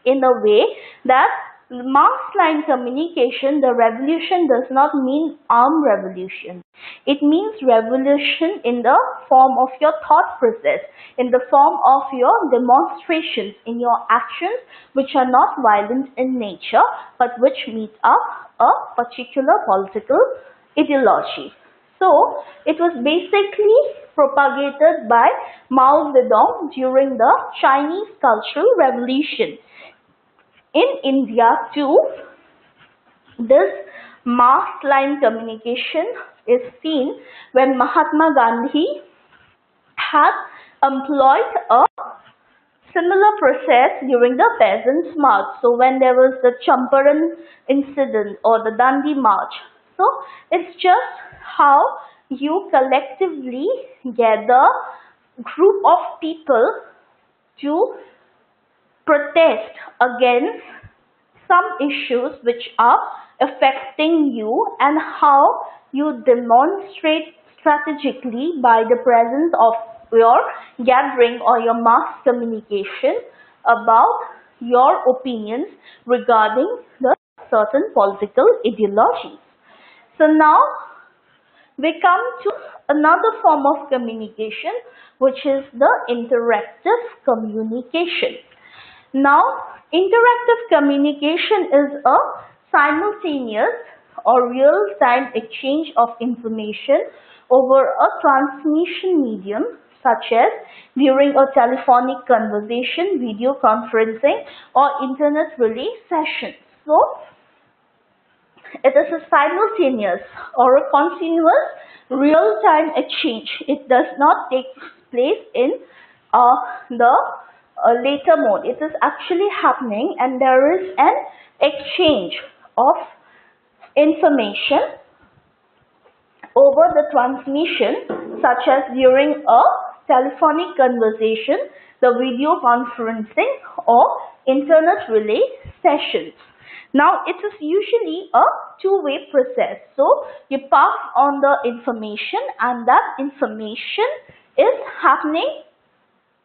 in a way that mass line communication, the revolution does not mean armed revolution. It means revolution in the form of your thought process, in the form of your demonstrations, in your actions which are not violent in nature but which meet up a particular political ideology. So it was basically propagated by Mao Zedong during the Chinese Cultural Revolution. In India too, this mass line communication is seen when Mahatma Gandhi had employed a similar process during the Peasants' March. So when there was the Champaran incident or the Dandi March. So it's just how you collectively gather group of people to protest against some issues which are affecting you, and how you demonstrate strategically by the presence of your gathering or your mass communication about your opinions regarding the certain political ideologies. So now we come to another form of communication, which is the interactive communication. Now, interactive communication is a simultaneous or real-time exchange of information over a transmission medium, such as during a telephonic conversation, video conferencing, or internet relay session. So, it is a simultaneous or a continuous real-time exchange. It does not take place in the later mode. It is actually happening, and there is an exchange of information over the transmission, such as during a telephonic conversation, the video conferencing, or internet relay sessions. Now it is usually a two-way process. So you pass on the information, and that information is happening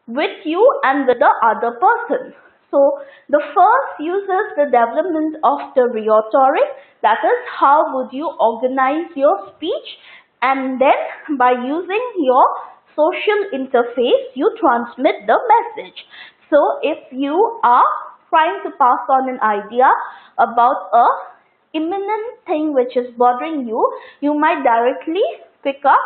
with you and with the other person. So the first uses the development of the rhetoric, that is how would you organize your speech, and then by using your social interface you transmit the message. So if you are trying to pass on an idea about a imminent thing which is bothering you, you might directly pick up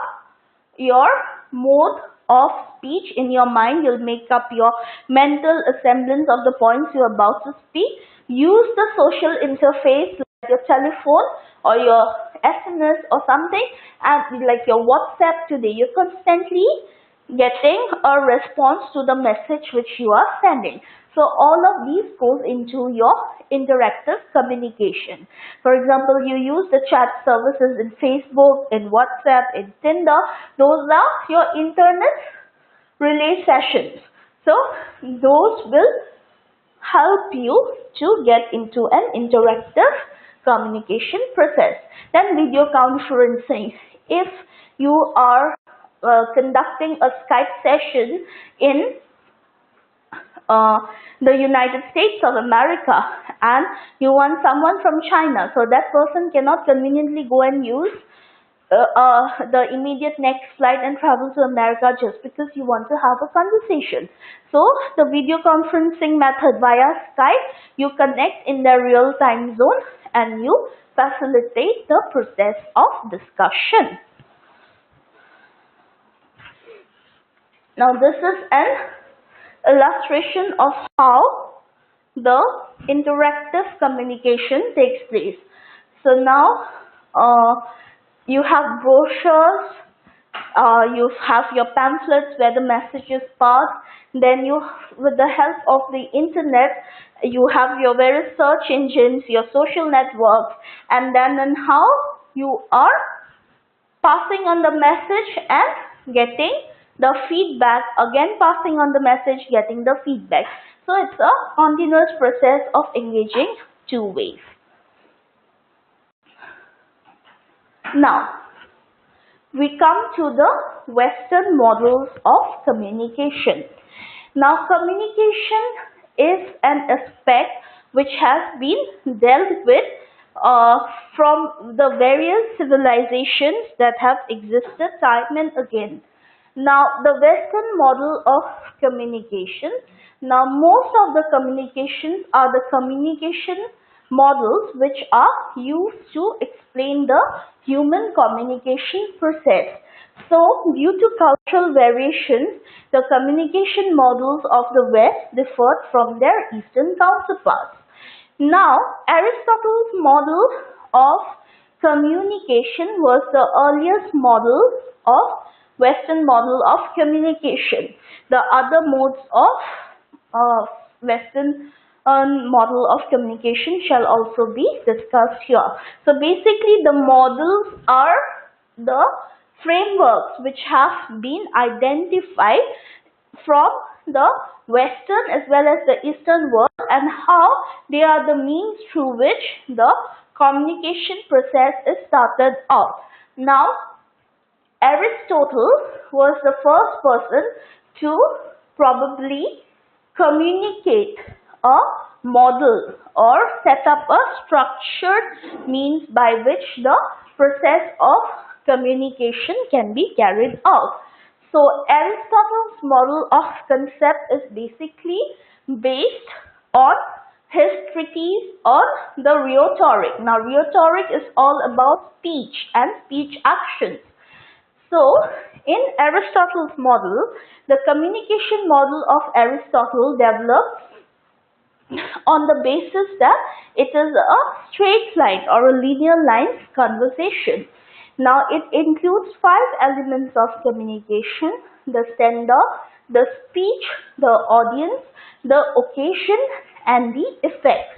your mode of speech in your mind. You'll make up your mental assemblance of the points you're about to speak. Use the social interface like your telephone or your SMS or something, and like your WhatsApp today. You're constantly getting a response to the message which you are sending. So all of these goes into your interactive communication. For example, you use the chat services in Facebook, in WhatsApp, in Tinder. Those are your internet relay sessions. So those will help you to get into an interactive communication process. Then video conferencing. If you are conducting a Skype session in uh, the United States of America and you want someone from China, so that person cannot conveniently go and use the immediate next flight and travel to America just because you want to have a conversation. So the video conferencing method via Skype, you connect in the real time zone and you facilitate the process of discussion. Now this is an illustration of how the interactive communication takes place. So now you have brochures, you have your pamphlets where the message is passed, then you, with the help of the internet, you have your various search engines, your social networks, and then how you are passing on the message and getting the feedback, again passing on the message, getting the feedback. So it's a continuous process of engaging two ways. Now, we come to the Western models of communication. Now, communication is an aspect which has been dealt with from the various civilizations that have existed time and again. Now, the Western model of communication. Now, most of the communications are the communication models which are used to explain the human communication process. So, due to cultural variations, the communication models of the West differed from their Eastern counterparts. Now, Aristotle's model of communication was the earliest model of Western model of communication. The other modes of Western model of communication shall also be discussed here. So basically the models are the frameworks which have been identified from the Western as well as the Eastern world and how they are the means through which the communication process is started out. Now, Aristotle was the first person to probably communicate a model or set up a structured means by which the process of communication can be carried out. So Aristotle's model of concept is basically based on his treatise on the rhetoric. Now rhetoric is all about speech and speech actions. So, in Aristotle's model, the communication model of Aristotle developed on the basis that it is a straight line or a linear line conversation. Now, it includes 5 elements of communication: the sender, the speech, the audience, the occasion, and the effect.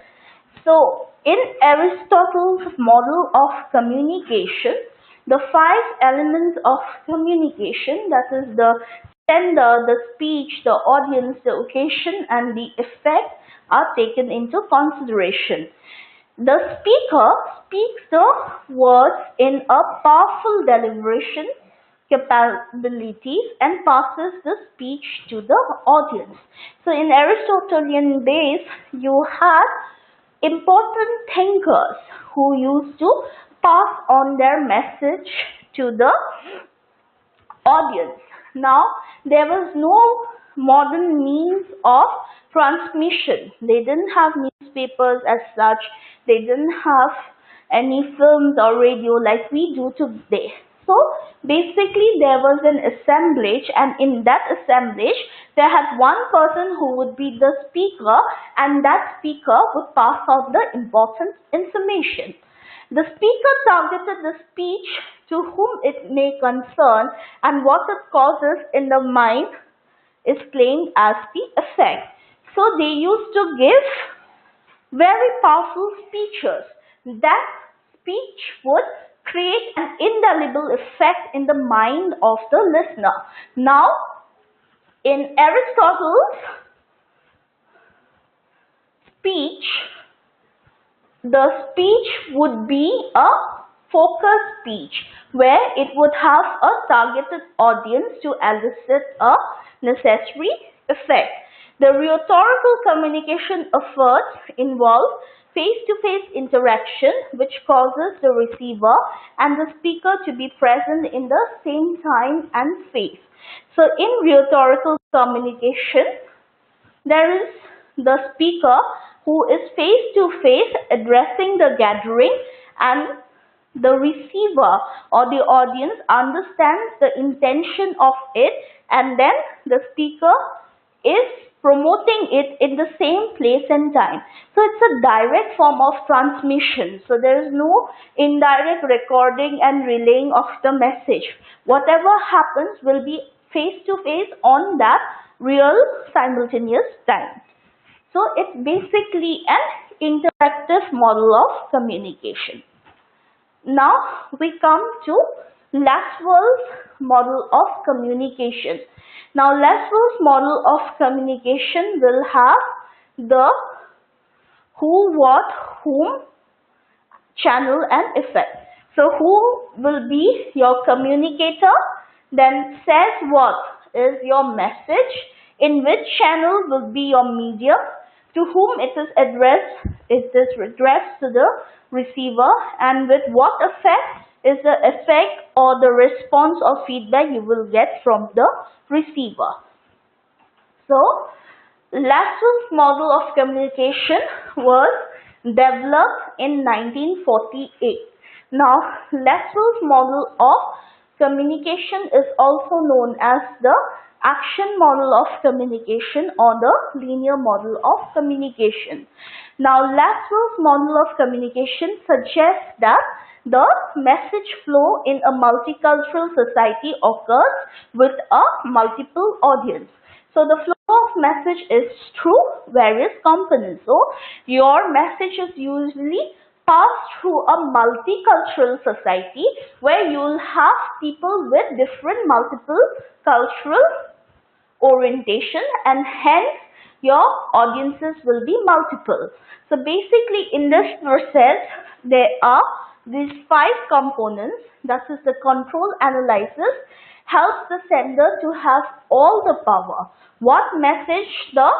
So, in Aristotle's model of communication, the 5 elements of communication, that is the sender, the speech, the audience, the occasion, and the effect, are taken into consideration. The speaker speaks the words in a powerful deliberation capabilities and passes the speech to the audience. So in Aristotelian days, you had important thinkers who used to pass on their message to the audience. Now, there was no modern means of transmission. They didn't have newspapers as such. They didn't have any films or radio like we do today. So basically there was an assemblage, and in that assemblage there had one person who would be the speaker, and that speaker would pass out the important information. The speaker targeted the speech to whom it may concern, and what it causes in the mind is claimed as the effect. So they used to give very powerful speeches. That speech would create an indelible effect in the mind of the listener. Now, in Aristotle's speech, the speech would be a focused speech where it would have a targeted audience to elicit a necessary effect. The rhetorical communication efforts involve face-to-face interaction, which causes the receiver and the speaker to be present in the same time and space. So in rhetorical communication, there is the speaker who is face-to-face addressing the gathering, and the receiver or the audience understands the intention of it, and then the speaker is promoting it in the same place and time. So it's a direct form of transmission. So there is no indirect recording and relaying of the message. Whatever happens will be face to face on that real simultaneous time. So it's basically an interactive model of communication. Now we come to Laswell's model of communication. Now Laswell's model of communication will have the who, what, whom, channel and effect. So who will be your communicator, then says what is your message, in which channel will be your medium, to whom it is addressed, it is addressed to the receiver, and with what effect is the effect or the response or feedback you will get from the receiver. So Laswell's model of communication was developed in 1948. Now Laswell's model of communication is also known as the action model of communication or the linear model of communication. Now Laswell's model of communication suggests that the message flow in a multicultural society occurs with a multiple audience. So the flow of message is through various components. So your message is usually passed through a multicultural society where you will have people with different multiple cultural orientation, and hence your audiences will be multiple. So basically in this process there are these 5 components. That is, the control analysis helps the sender to have all the power. What message the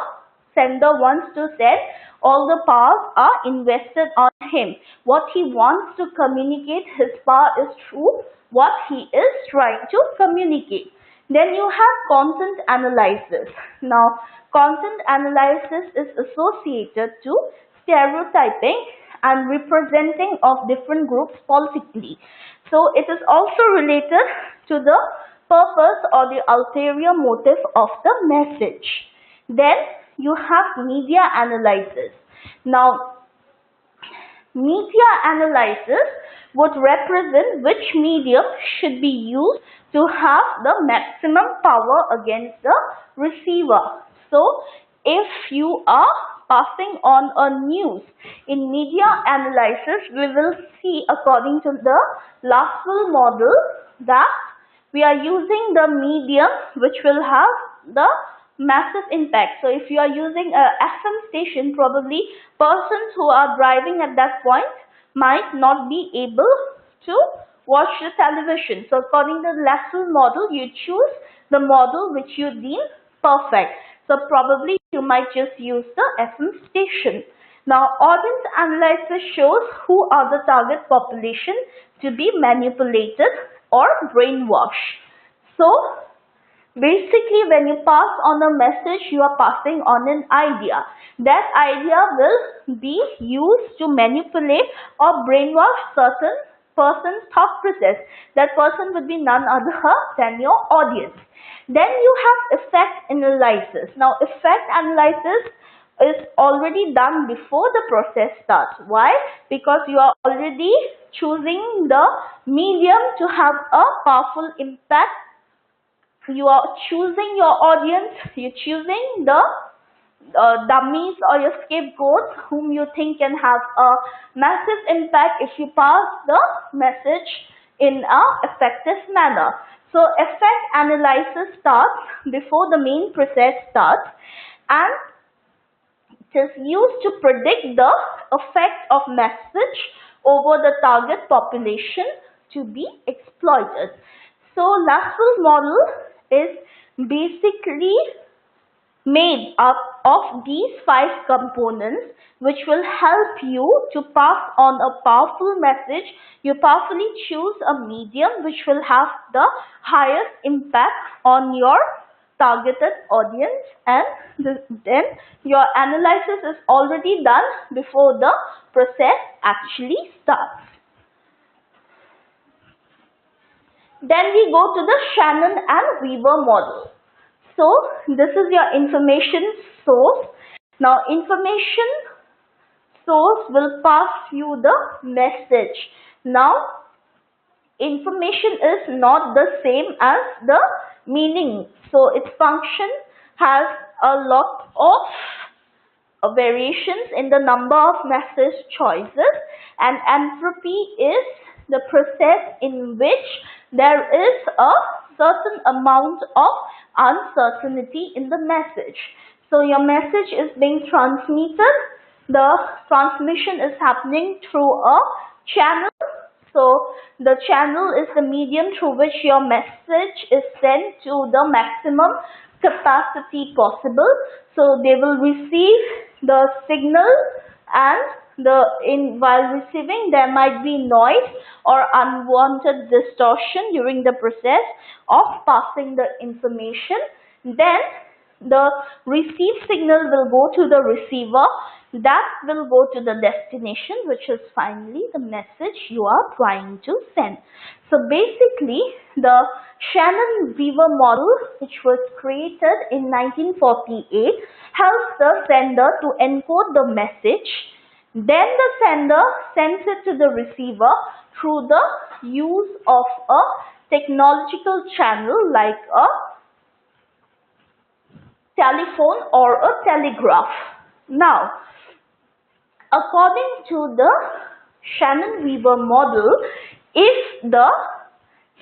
sender wants to send, all the powers are invested on him. What he wants to communicate, his power is through what he is trying to communicate. Then you have content analysis. Now content analysis is associated to stereotyping and representing of different groups politically. So it is also related to the purpose or the ulterior motive of the message. Then you have media analysis. Now media analysis would represent which medium should be used to have the maximum power against the receiver. So if you are passing on a news, in media analysis we will see, according to the Laswell model, that we are using the medium which will have the massive impact. So if you are using a FM station, probably persons who are driving at that point might not be able to watch the television. So according to the Laswell model, you choose the model which you deem perfect. So probably you might just use the FM station. Now audience analysis shows who are the target population to be manipulated or brainwashed. So basically when you pass on a message, you are passing on an idea. That idea will be used to manipulate or brainwash certain person's thought process. That person would be none other than your audience. Then you have effect analysis. Now, effect analysis is already done before the process starts. Why? Because you are already choosing the medium to have a powerful impact. You are choosing your audience, you're choosing the dummies or your scapegoats whom you think can have a massive impact if you pass the message in a effective manner. So effect analysis starts before the main process starts, and it is used to predict the effect of message over the target population to be exploited. So Lasswell model is basically made up of these 5 components which will help you to pass on a powerful message. You powerfully choose a medium which will have the highest impact on your targeted audience, and then your analysis is already done before the process actually starts. Then we go to the Shannon and Weaver model. So this is your information source. Now information source will pass you the message. Now information is not the same as the meaning. So its function has a lot of variations in the number of message choices, and entropy is the process in which there is a certain amount of uncertainty in the message. So your message is being transmitted. The transmission is happening through a channel. So the channel is the medium through which your message is sent to the maximum capacity possible. So they will receive the signal, and while receiving there might be noise or unwanted distortion during the process of passing the information. Then the received signal will go to the receiver, that will go to the destination, which is finally the message you are trying to send. So basically the Shannon-Weaver model, which was created in 1948, helps the sender to encode the message. Then the sender sends it to the receiver through the use of a technological channel like a telephone or a telegraph. Now, according to the Shannon-Weaver model, if the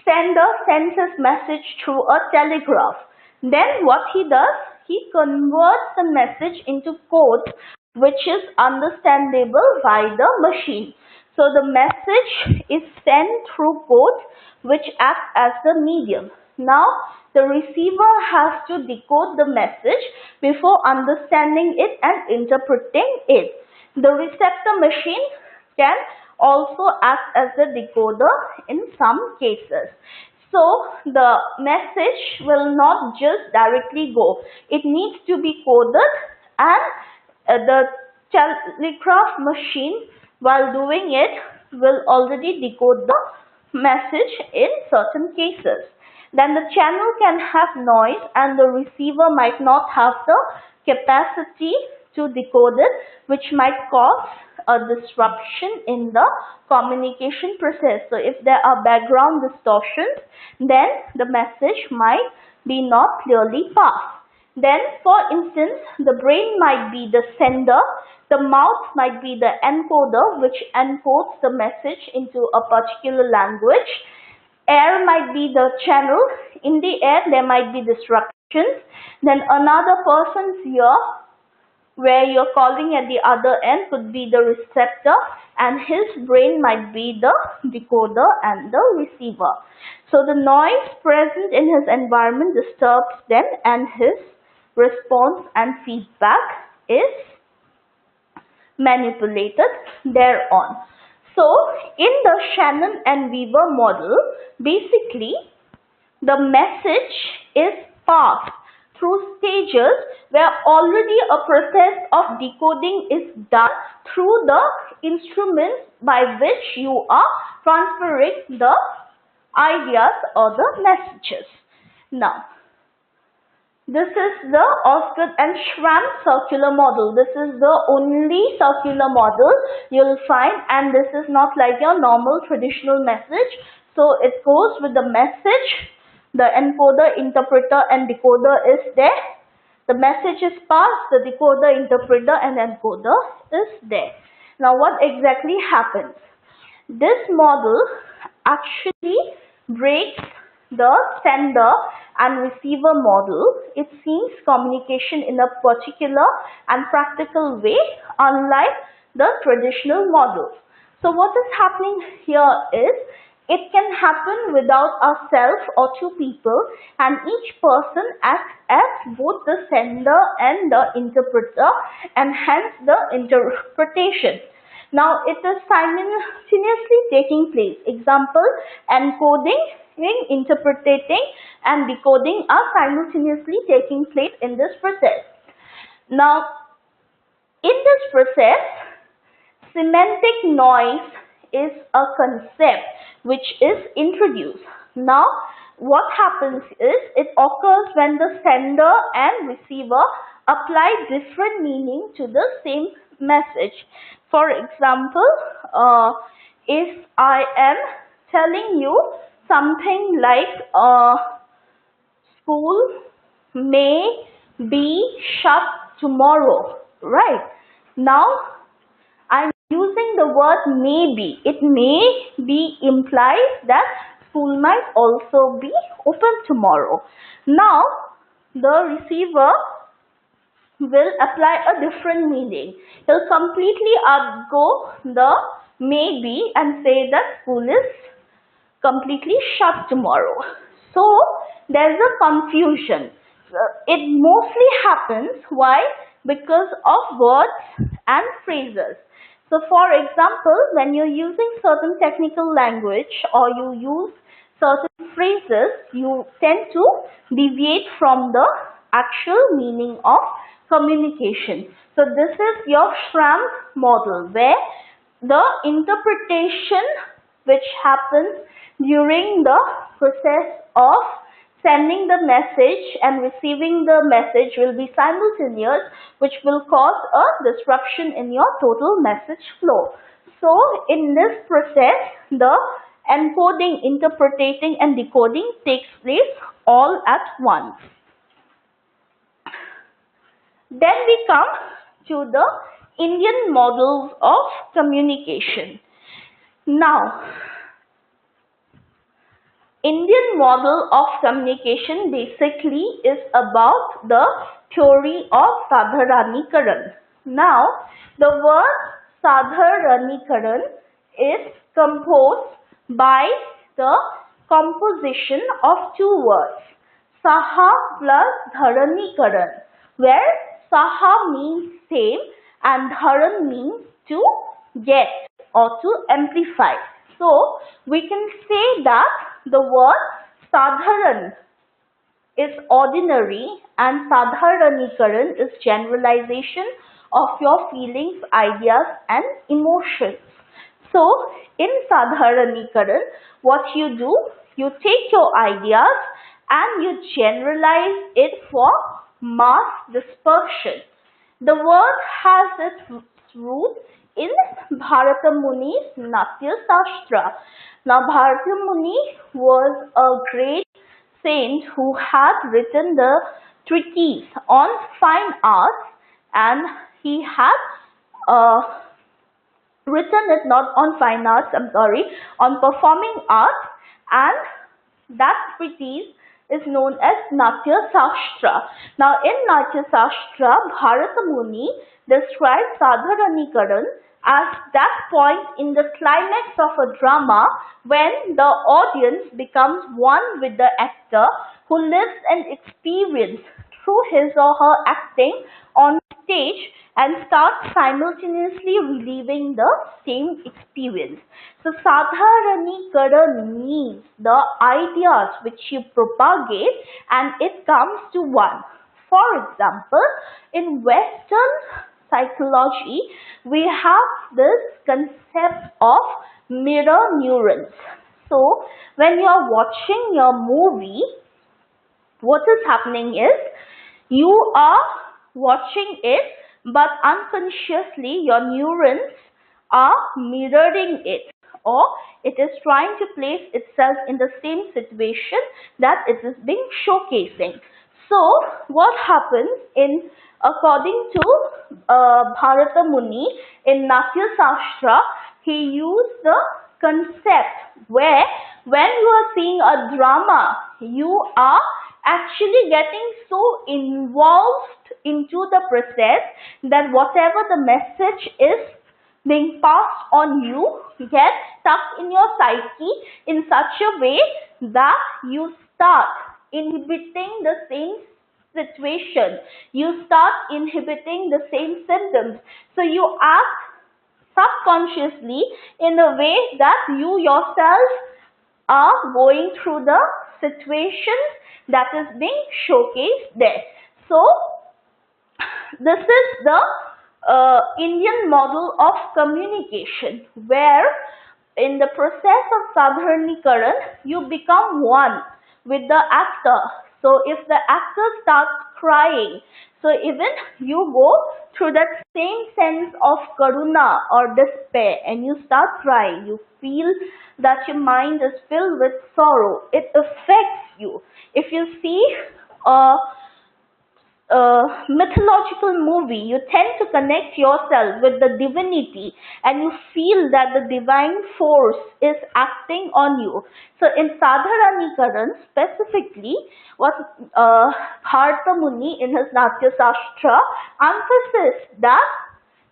sender sends his message through a telegraph, then what he does, he converts the message into code which is understandable by the machine. So the message is sent through code which acts as the medium. Now the receiver has to decode the message before understanding it and interpreting it. The receptor machine can also act as the decoder in some cases. So the message will not just directly go. It needs to be coded, and the telegraph machine, while doing it, will already decode the message in certain cases. Then the channel can have noise, and the receiver might not have the capacity to decode it, which might cause a disruption in the communication process. So if there are background distortions, then the message might be not clearly passed. Then, for instance, the brain might be the sender, the mouth might be the encoder, which encodes the message into a particular language. Air might be the channel. In the air, there might be disruptions. Then another person's ear, where you're calling at the other end, could be the receptor, and his brain might be the decoder and the receiver. So the noise present in his environment disturbs them, and his response and feedback is manipulated thereon. So in the Shannon and Weaver model, basically the message is passed through stages where already a process of decoding is done through the instruments by which you are transferring the ideas or the messages. Now, this is the Osgood and Schramm circular model. This is the only circular model you'll find, and this is not like your normal traditional message. So it goes with the message, the encoder, interpreter and decoder is there. The message is passed, the decoder, interpreter and encoder is there. Now what exactly happens? This model actually breaks the sender and receiver model. It sees communication in a particular and practical way, unlike the traditional models. So what is happening here is, it can happen without a self or two people, and each person acts as both the sender and the interpreter, and hence the interpretation. Now it is simultaneously taking place. Example, encoding, interpreting and decoding are simultaneously taking place in this process. Now in this process, semantic noise is a concept which is introduced. Now what happens is, it occurs when the sender and receiver apply different meaning to the same message. For example, if I am telling you something like school may be shut tomorrow, right? Now I'm using the word maybe. It may be implies that school might also be open tomorrow. Now the receiver will apply a different meaning. He'll completely outgo the maybe and say that school is completely shut tomorrow. So there's a confusion. It mostly happens, why? Because of words and phrases. So for example, when you're using certain technical language or you use certain phrases, you tend to deviate from the actual meaning of communication. So this is your Schramm model, where the interpretation which happens during the process of sending the message and receiving the message will be simultaneous, which will cause a disruption in your total message flow. So in this process, the encoding, interpreting and decoding takes place all at once. Then we come to the Indian models of communication. Now, Indian model of communication basically is about the theory of Sadharanikaran. Now, the word Sadharanikaran is composed by the composition of two words, Saha plus Dharanikaran, where Saha means same and Dharan means to get or to amplify. So we can say that the word Sadharan is ordinary and Sadharanikaran is generalization of your feelings, ideas and emotions. So in Sadharanikaran, what you do, you take your ideas and you generalize it for mass dispersion. The word has its root in Bharata Muni's Natya Shastra. Now Bharata Muni was a great saint who had written the treatise on fine arts, and he had written it not on fine arts, on performing arts, and that treatise is known as Natya Shastra. Now in Natya Shastra, Bharata Muni describes Sadharanikaran as that point in the climax of a drama when the audience becomes one with the actor, who lives an experience through his or her acting on stage and starts simultaneously reliving the same experience. So Sadharanikaran means the ideas which you propagate and it comes to one. For example, in Western psychology, we have this concept of mirror neurons. So when you are watching your movie, what is happening is you are watching it, but unconsciously your neurons are mirroring it, or it is trying to place itself in the same situation that it is being showcasing. So what happens in, according to Bharata Muni in Natya Shastra, he used the concept where when you are seeing a drama, you are actually getting so involved into the process that whatever the message is being passed on you gets stuck in your psyche in such a way that you start inhibiting the same situation, you start inhibiting the same symptoms. So you act subconsciously in a way that you yourself are going through the situation that is being showcased there. So this is the Indian model of communication, where in the process of Sadharanikaran, you become one with the actor. So if the actor starts crying, so even you go through that same sense of karuna or despair and you start crying, you feel that your mind is filled with sorrow. It affects you. If you see a mythological movie, you tend to connect yourself with the divinity and you feel that the divine force is acting on you. So in Sadharanikaran specifically, what Bharata Muni in his Natya Shastra emphasizes that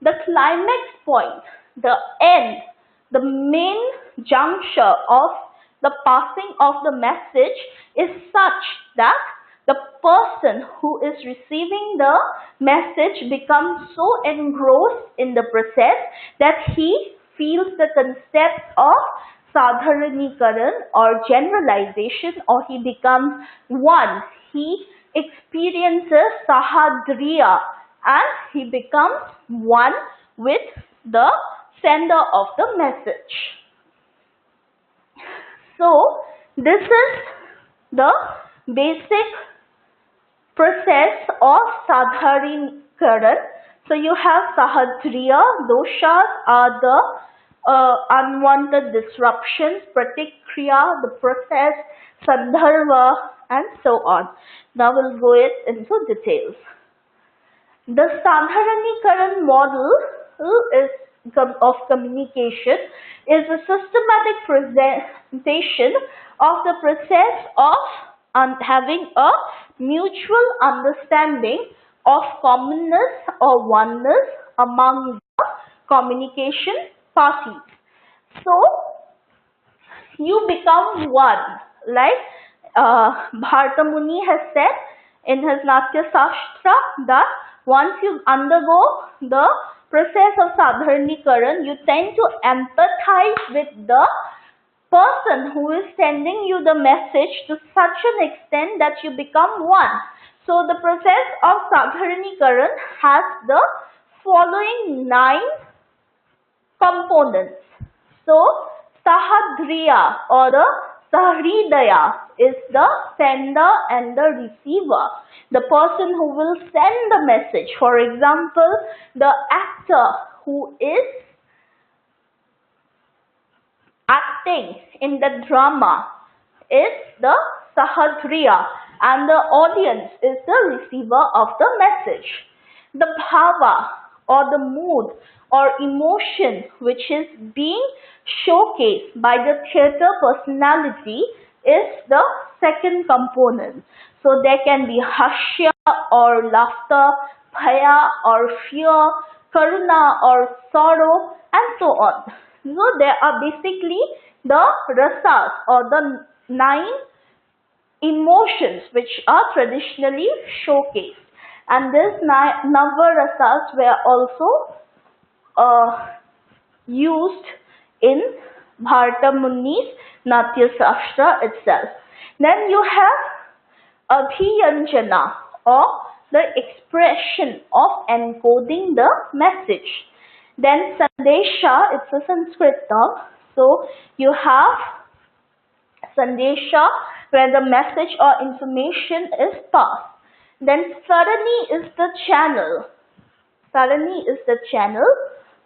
the climax point, the end, the main juncture of the passing of the message is such that the person who is receiving the message becomes so engrossed in the process that he feels the concept of sadharanikaran or generalization, or he becomes one. He experiences sahadriya and he becomes one with the sender of the message. So this is the basic process of sadharanikaran. So you have sahadriya, doshas are the unwanted disruptions, pratikriya, the process, sandharva, and so on. Now we'll go into details. The Sadharanikaran model of communication is a systematic presentation of the process of having a mutual understanding of commonness or oneness among the communication parties. So you become one, like Bharata Muni has said in his Natya Shastra that once you undergo the process of Sadharanikaran, you tend to empathize with the person who is sending you the message to such an extent that you become one. So the process of Sadharanikaran has the following 9 components. So Sahadriya or the Sahridaya is the sender and the receiver, the person who will send the message. For example, the actor who is acting in the drama is the Sahadriya and the audience is the receiver of the message. The bhava or the mood or emotion which is being showcased by the theatre personality is the second component. So there can be hashya or laughter, bhaya or fear, karuna or sorrow, and so on. So there are basically the rasas or the 9 emotions which are traditionally showcased, and these Navarasas were also used in Bharata Muni's Natya Shastra itself. Then you have Abhiyanjana or the expression of encoding the message. Then Sandesha, it's a Sanskrit term. So you have Sandesha, where the message or information is passed. Then Sarani is the channel. Sarani is the channel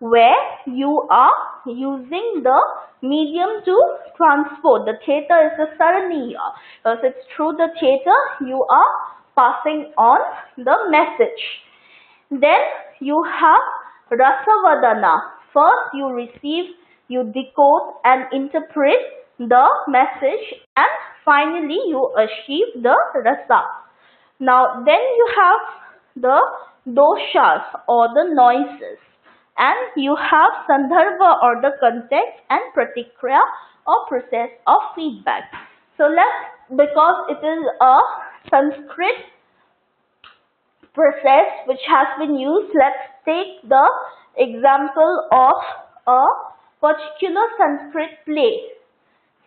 where you are using the medium to transport. The theta is the Saraniya. Because it's through the theta you are passing on the message. Then you have Rasavadana. First you receive, you decode and interpret the message, and finally you achieve the rasa. Now then you have the doshas or the noises, and you have sandarbha or the context, and pratikriya or process of feedback. So because it is a Sanskrit process which has been used, let's take the example of a particular Sanskrit play.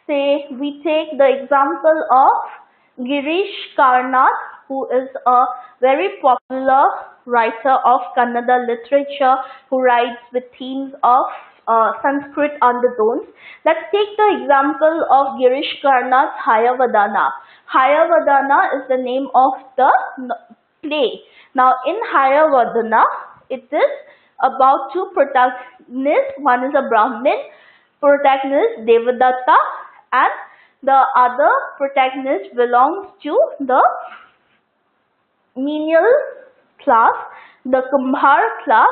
Say we take the example of Girish Karnad, who is a very popular writer of Kannada literature, who writes with themes of Sanskrit undertones. Let's take the example of Girish Karnad's Hayavadana. Hayavadana is the name of the play. Now in Hayavadana, it is about two protagonists. One is a Brahmin protagonist, Devadatta, and the other protagonist belongs to the menial class, the Kumbhar class,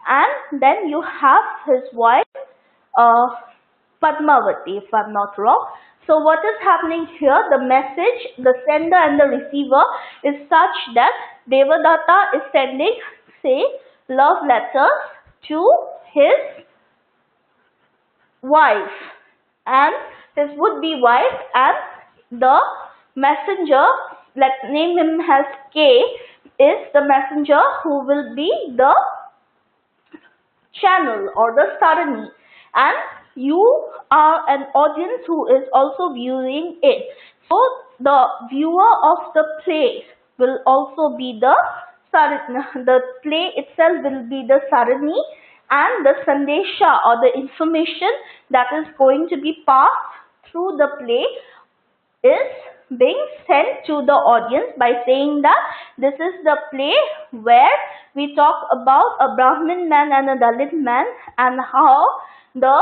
and then you have his wife Padmavati, if I'm not wrong. So what is happening here? The message, the sender and the receiver is such that Devadatta is sending, say, love letters to his wife and his would-be wife, and the messenger, let's name him as K, is the messenger who will be the channel or the sarani, and you are an audience who is also viewing it. So the viewer of the play will also be the sarani. The play itself will be the sarani, and the sandesha or the information that is going to be passed through the play is being sent to the audience by saying that this is the play where we talk about a Brahmin man and a Dalit man, and how the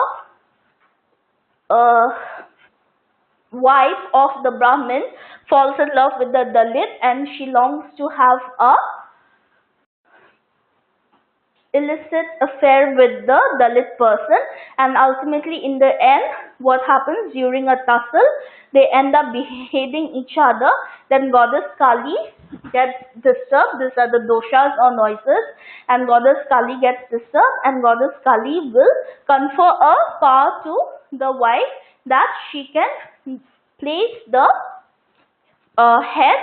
wife of the Brahmin falls in love with the Dalit, and she longs to have a illicit affair with the Dalit person, and ultimately in the end what happens during a tussle, they end up beheading each other. Then goddess Kali gets disturbed. These are the doshas or noises, and goddess Kali gets disturbed, and goddess Kali will confer a power to the wife that she can place the head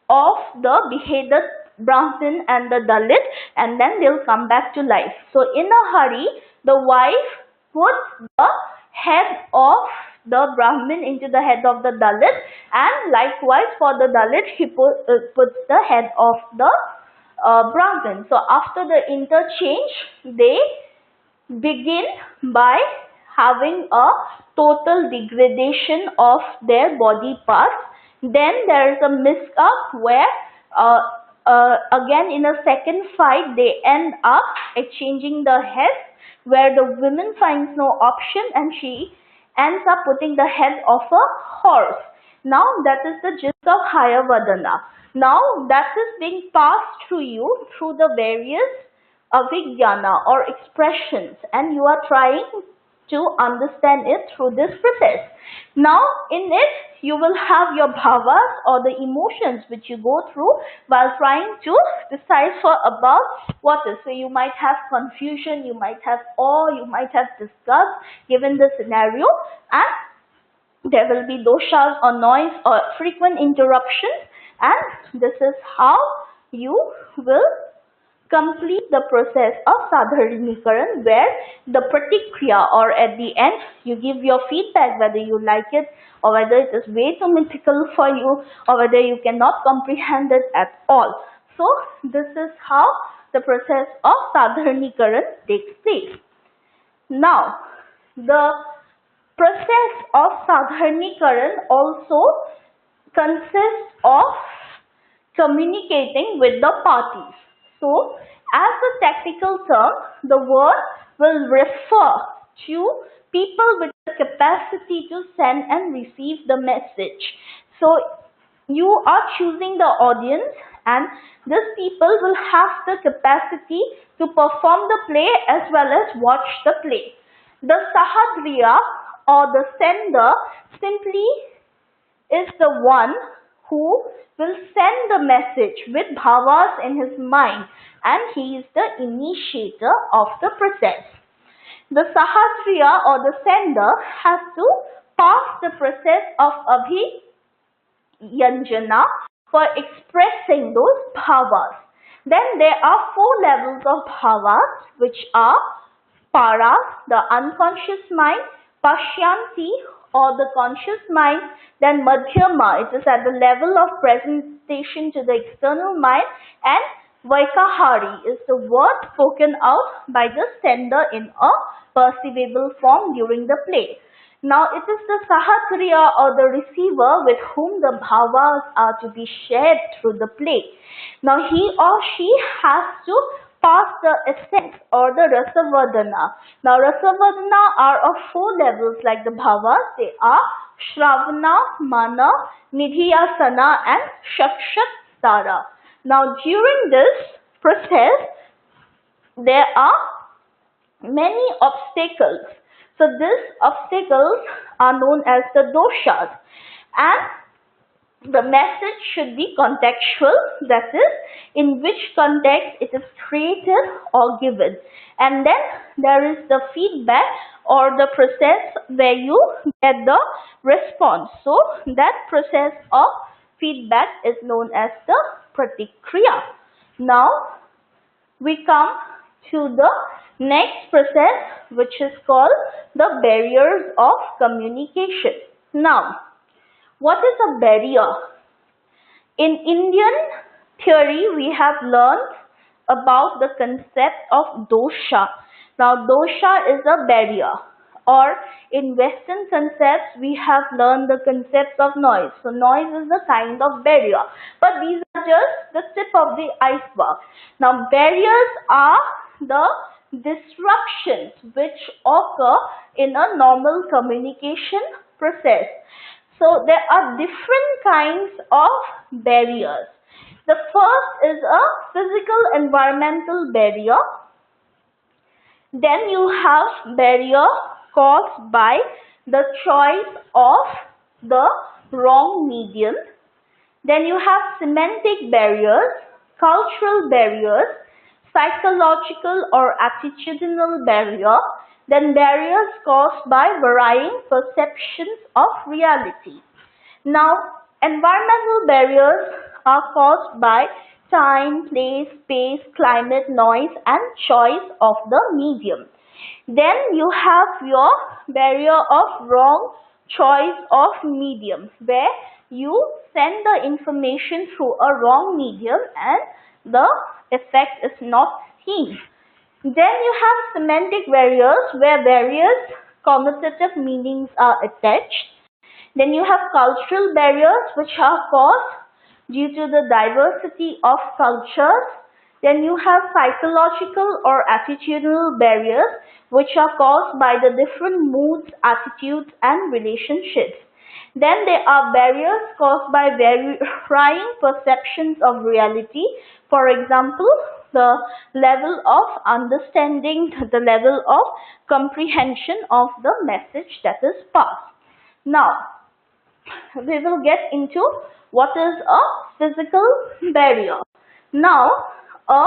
of the beheaded Brahmin and the Dalit, and then they'll come back to life. So in a hurry, the wife puts the head of the Brahmin into the head of the Dalit, and likewise for the Dalit, he puts the head of the Brahmin. So after the interchange, they begin by having a total degradation of their body parts. Then there is a mix-up where again in a second fight they end up exchanging the heads, where the woman finds no option and she ends up putting the head of a horse. Now that is the gist of Hayavadana. Now that is being passed through you through the various avigyana or expressions, and you are trying to understand it through this process. Now in it you will have your bhavas or the emotions which you go through while trying to decipher about what is. So you might have confusion, you might have awe, you might have disgust given the scenario, and there will be doshas or noise or frequent interruptions, and this is how you will complete the process of Sadharinikaran, where the pratikriya, or at the end you give your feedback whether you like it or whether it is way too mythical for you or whether you cannot comprehend it at all. So this is how the process of Sadharanikaran takes place. Now, the process of Sadharanikaran also consists of communicating with the parties. So, as a technical term, the word will refer to people with the capacity to send and receive the message. So, you are choosing the audience, and these people will have the capacity to perform the play as well as watch the play. The Sahadriya or the sender simply is the one who will send the message with bhavas in his mind, and he is the initiator of the process. The Sahadriya or the sender has to pass the process of Abhiyanjana for expressing those bhavas. Then there are 4 levels of bhavas, which are Para, the unconscious mind, Pashyanti, or the conscious mind, then Madhyama, it is at the level of presentation to the external mind, and Vaikahari is the word spoken out by the sender in a perceivable form during the play. Now it is the Sahadriya or the receiver with whom the bhavas are to be shared through the play. Now he or she has to pass the essence or the Rasavadana. Now Rasavadana are of 4 levels like the bhavas. They are Shravana, Mana, Nidhyasana and Shakshatara. Now during this process, there are many obstacles. So these obstacles are known as the doshas, and the message should be contextual, that is, in which context it is created or given. And then there is the feedback or the process where you get the response. So that process of feedback is known as the pratikriya. Now we come to the next process, which is called the barriers of communication. Now, what is a barrier? In Indian theory, we have learned about the concept of dosha. Now, dosha is a barrier. Or in Western concepts, we have learned the concept of noise. So, noise is a kind of barrier. But these are just the tip of the iceberg. Now, barriers are the disruptions which occur in a normal communication process. So there are different kinds of barriers. The first is a physical environmental barrier. Then you have barrier caused by the choice of the wrong medium. Then you have semantic barriers, cultural barriers, psychological or attitudinal barrier, then barriers caused by varying perceptions of reality. Now, environmental barriers are caused by time, place, space, climate, noise and choice of the medium. Then you have your barrier of wrong choice of medium, where you send the information through a wrong medium and the effect is not seen. Then you have semantic barriers, where various connotative meanings are attached. Then you have cultural barriers, which are caused due to the diversity of cultures. Then you have psychological or attitudinal barriers, which are caused by the different moods, attitudes and relationships. Then there are barriers caused by varying perceptions of reality. For example, the level of understanding, the level of comprehension of the message that is passed. Now, we will get into what is a physical barrier. Now, a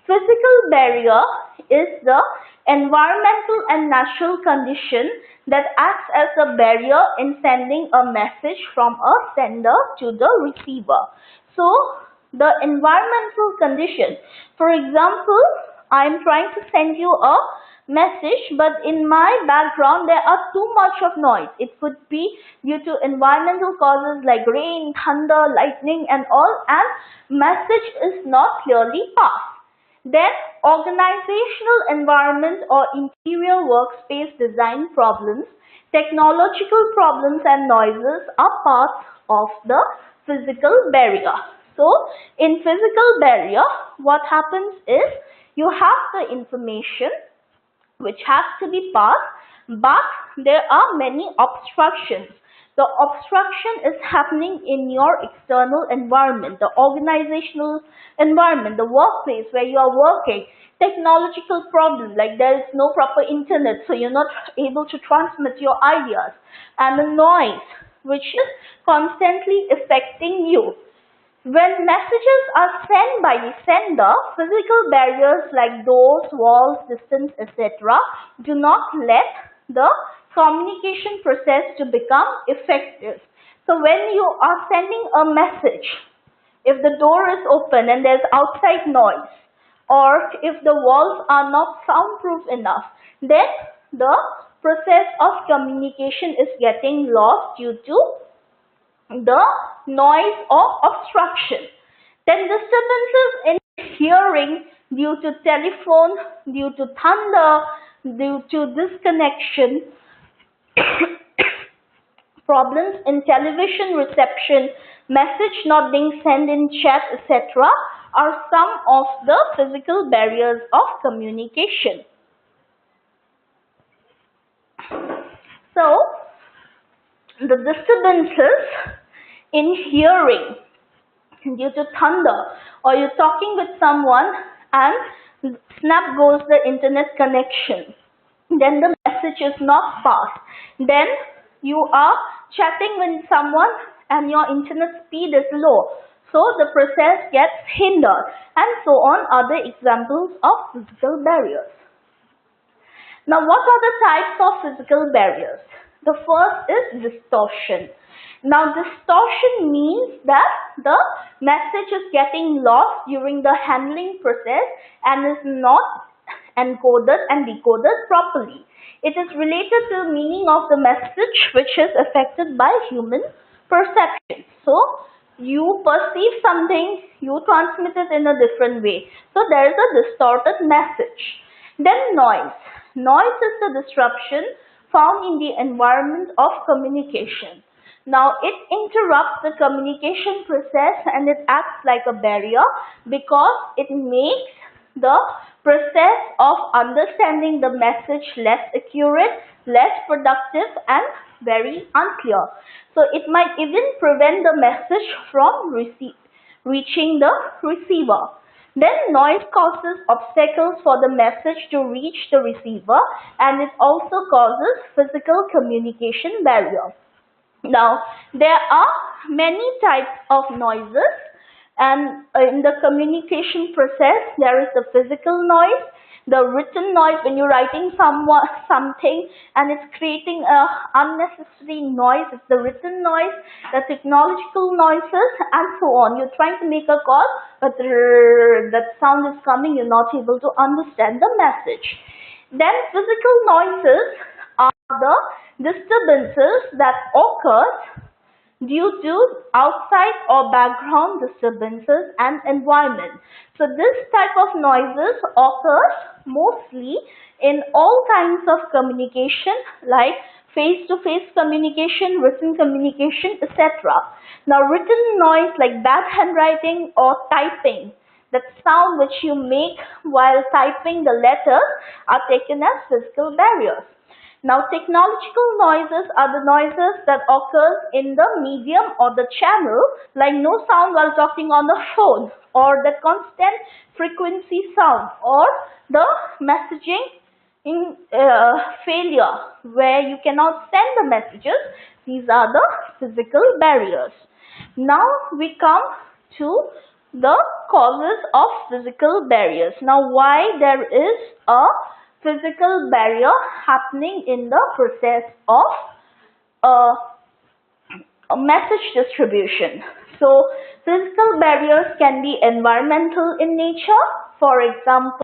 physical barrier is the environmental and natural condition that acts as a barrier in sending a message from a sender to the receiver. So, the environmental condition, for example, I am trying to send you a message, but in my background there are too much of noise. It could be due to environmental causes like rain, thunder, lightning and all, and message is not clearly passed. Then organizational environment or interior workspace design problems, technological problems and noises are part of the physical barrier. So in physical barrier, what happens is you have the information which has to be passed, but there are many obstructions. The obstruction is happening in your external environment, the organizational environment, the workplace where you are working, technological problem like there is no proper internet, so you're not able to transmit your ideas, and the noise which is constantly affecting you. When messages are sent by the sender, physical barriers like doors, walls, distance, etc. do not let the communication process to become effective. So when you are sending a message, if the door is open and there's outside noise, or if the walls are not soundproof enough, then the process of communication is getting lost due to the noise or obstruction. Then disturbances in hearing due to telephone, due to thunder, due to disconnection, problems in television reception, message not being sent in chat, etc. are some of the physical barriers of communication. So, the disturbances in hearing due to thunder, or you're talking with someone and snap goes the internet connection, then the message is not passed. Then you are chatting with someone and your internet speed is low, so the process gets hindered, and so on are the examples of physical barriers. Now, what are the types of physical barriers? The first is distortion. Now, distortion means that the message is getting lost during the handling process and is not encoded and decoded properly. It is related to the meaning of the message which is affected by human perception. So, you perceive something, you transmit it in a different way. So, there is a distorted message. Then noise. Noise is the disruption found in the environment of communication. Now, it interrupts the communication process and it acts like a barrier because it makes the process of understanding the message less accurate, less productive and very unclear. So, it might even prevent the message from reaching the receiver. Then noise causes obstacles for the message to reach the receiver, and it also causes physical communication barrier. Now, there are many types of noises, and in the communication process, there is the physical noise, the written noise when you're writing something and it's creating a unnecessary noise, it's the written noise, the technological noises and so on. You're trying to make a call, but that sound is coming, you're not able to understand the message. Then physical noises are the disturbances that occurs due to outside or background disturbances and environment. So this type of noises occurs mostly in all kinds of communication like face-to-face communication, written communication, etc. Now written noise like bad handwriting or typing, that sound which you make while typing the letters are taken as physical barriers. Now, technological noises are the noises that occurs in the medium or the channel, like no sound while talking on the phone, or the constant frequency sound, or the messaging in failure, where you cannot send the messages. These are the physical barriers. Now, we come to the causes of physical barriers. Now, why there is a physical barrier happening in the process of a message distribution. So, physical barriers can be environmental in nature. For example,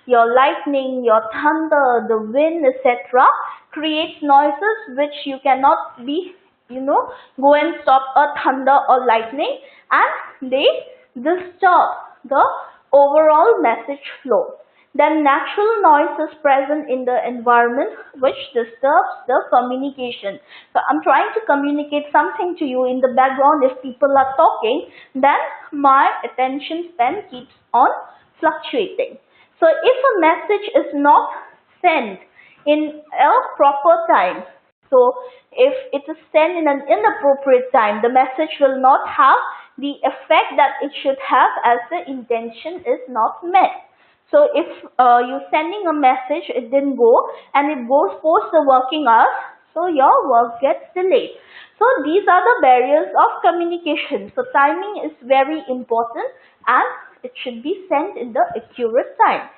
your lightning, your thunder, the wind, etc. creates noises which you cannot be, go and stop a thunder or lightning, and they disturb the overall message flow. Then natural noise is present in the environment which disturbs the communication. So I'm trying to communicate something to you in the background. If people are talking, then my attention span keeps on fluctuating. So if a message is not sent in a proper time, so if it is sent in an inappropriate time, the message will not have the effect that it should have, as the intention is not met. So if you're sending a message, it didn't go and it goes post the working hours, so your work gets delayed. So these are the barriers of communication. So timing is very important and it should be sent in the accurate time.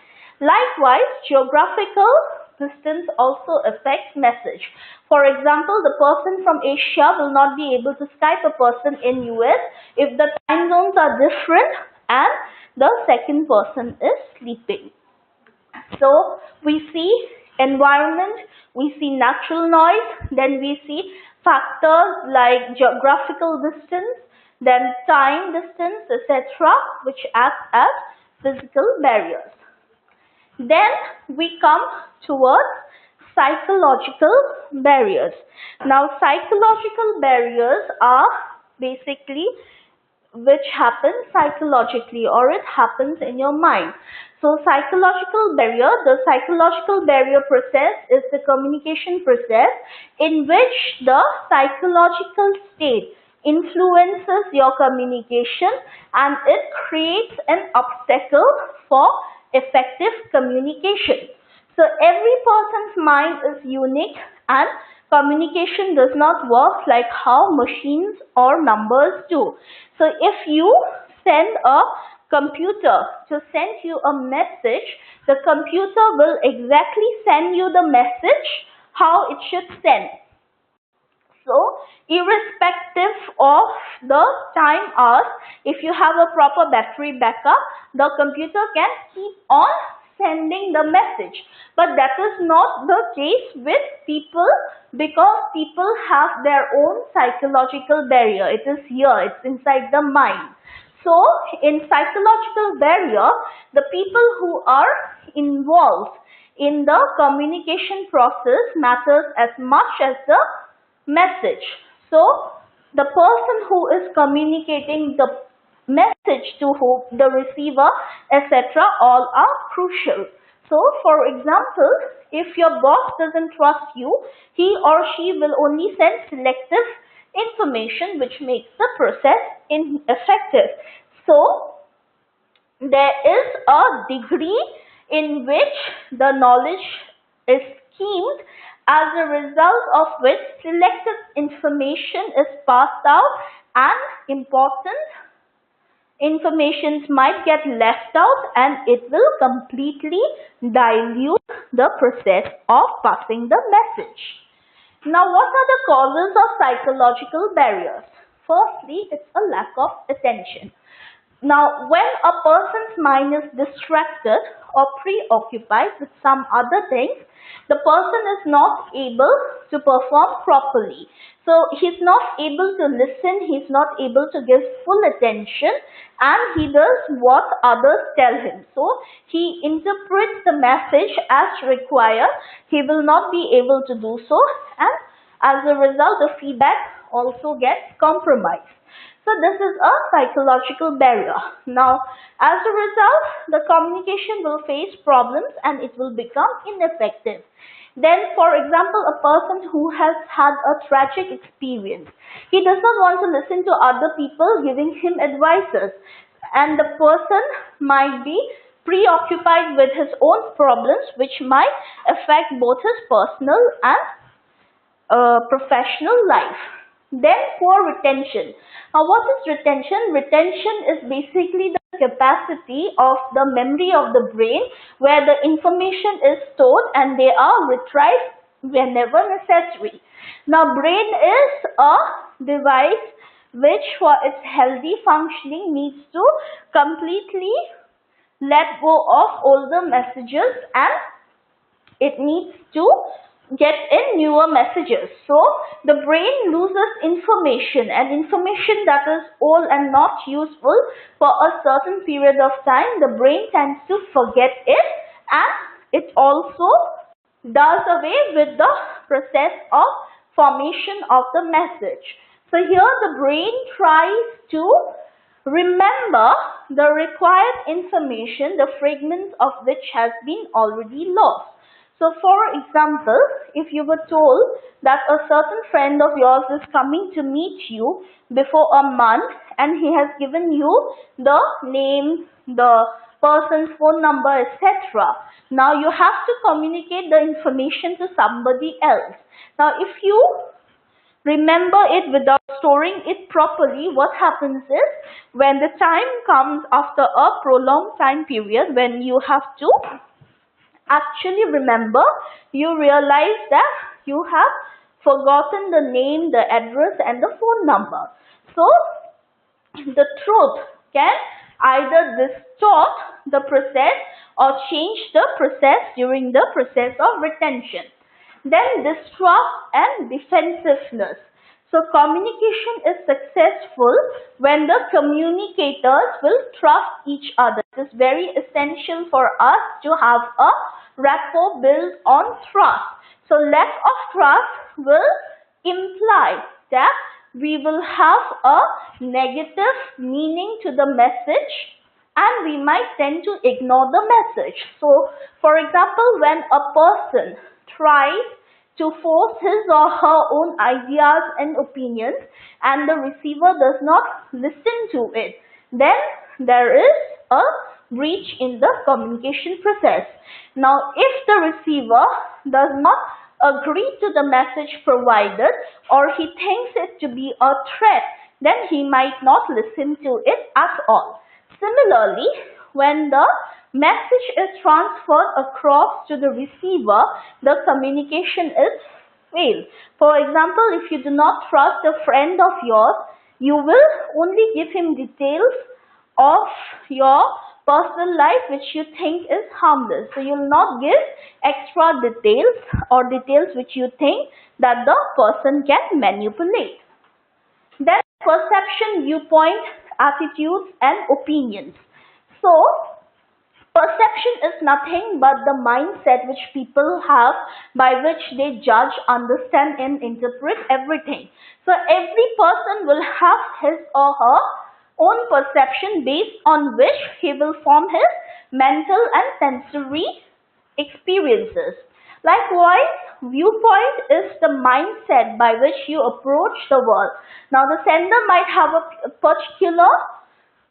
Likewise, geographical distance also affects message. For example, the person from Asia will not be able to Skype a person in US if the time zones are different and the second person is sleeping. So we see environment, we see natural noise, then we see factors like geographical distance, then time distance, etc., which act as physical barriers. Then we come towards psychological barriers. Now, psychological barriers are basically which happens psychologically, or it happens in your mind. So the psychological barrier process is the communication process in which the psychological state influences your communication and it creates an obstacle for effective communication. So every person's mind is unique and communication does not work like how machines or numbers do. So if you send a computer to send you a message, the computer will exactly send you the message how it should send. So irrespective of the time hours, if you have a proper battery backup, the computer can keep on sending the message. But that is not the case with people, because people have their own psychological barrier. It is here, it's inside the mind. So in psychological barrier, the people who are involved in the communication process matters as much as the message. So the person who is communicating the message to the receiver, etc., all are crucial. So for example, if your boss doesn't trust you, he or she will only send selective information which makes the process ineffective. So there is a degree in which the knowledge is schemed, as a result of which selective information is passed out and important informations might get left out, and it will completely dilute the process of passing the message. Now, what are the causes of psychological barriers? Firstly, it's a lack of attention. Now, when a person's mind is distracted or preoccupied with some other things, the person is not able to perform properly. So, he's not able to listen, he's not able to give full attention, and he does what others tell him. So, he interprets the message as required. He will not be able to do so, and as a result, the feedback also gets compromised. So this is a psychological barrier. Now, as a result, the communication will face problems and it will become ineffective. Then, for example, a person who has had a tragic experience, he does not want to listen to other people giving him advices, and the person might be preoccupied with his own problems, which might affect both his personal and professional life. Then poor retention. Now what is retention? Retention is basically the capacity of the memory of the brain where the information is stored and they are retrieved whenever necessary. Now brain is a device which for its healthy functioning needs to completely let go of older messages and it needs to get in newer messages. So the brain loses information, and information that is old and not useful for a certain period of time, the brain tends to forget it, and it also does away with the process of formation of the message. So here the brain tries to remember the required information, the fragments of which has been already lost. So for example, if you were told that a certain friend of yours is coming to meet you before a month and he has given you the name, the person's phone number, etc. Now you have to communicate the information to somebody else. Now if you remember it without storing it properly, what happens is when the time comes after a prolonged time period when you have to actually remember, you realize that you have forgotten the name, the address and the phone number. So the truth can either distort the process or change the process during the process of retention. Then distrust and defensiveness. So communication is successful when the communicators will trust each other. It is very essential for us to have a rapport built on trust. So lack of trust will imply that we will have a negative meaning to the message and we might tend to ignore the message. So for example, when a person tries to force his or her own ideas and opinions and the receiver does not listen to it, then there is a breach in the communication process. Now if the receiver does not agree to the message provided or he thinks it to be a threat, then he might not listen to it at all. Similarly, when the message is transferred across to the receiver, the communication is failed. For example, if you do not trust a friend of yours, you will only give him details of your personal life which you think is harmless. So you will not give extra details or details which you think that the person can manipulate. Then perception, viewpoint, attitudes and opinions. So perception is nothing but the mindset which people have by which they judge, understand and interpret everything. So every person will have his or her own perception based on which he will form his mental and sensory experiences. Likewise, viewpoint is the mindset by which you approach the world. Now the sender might have a particular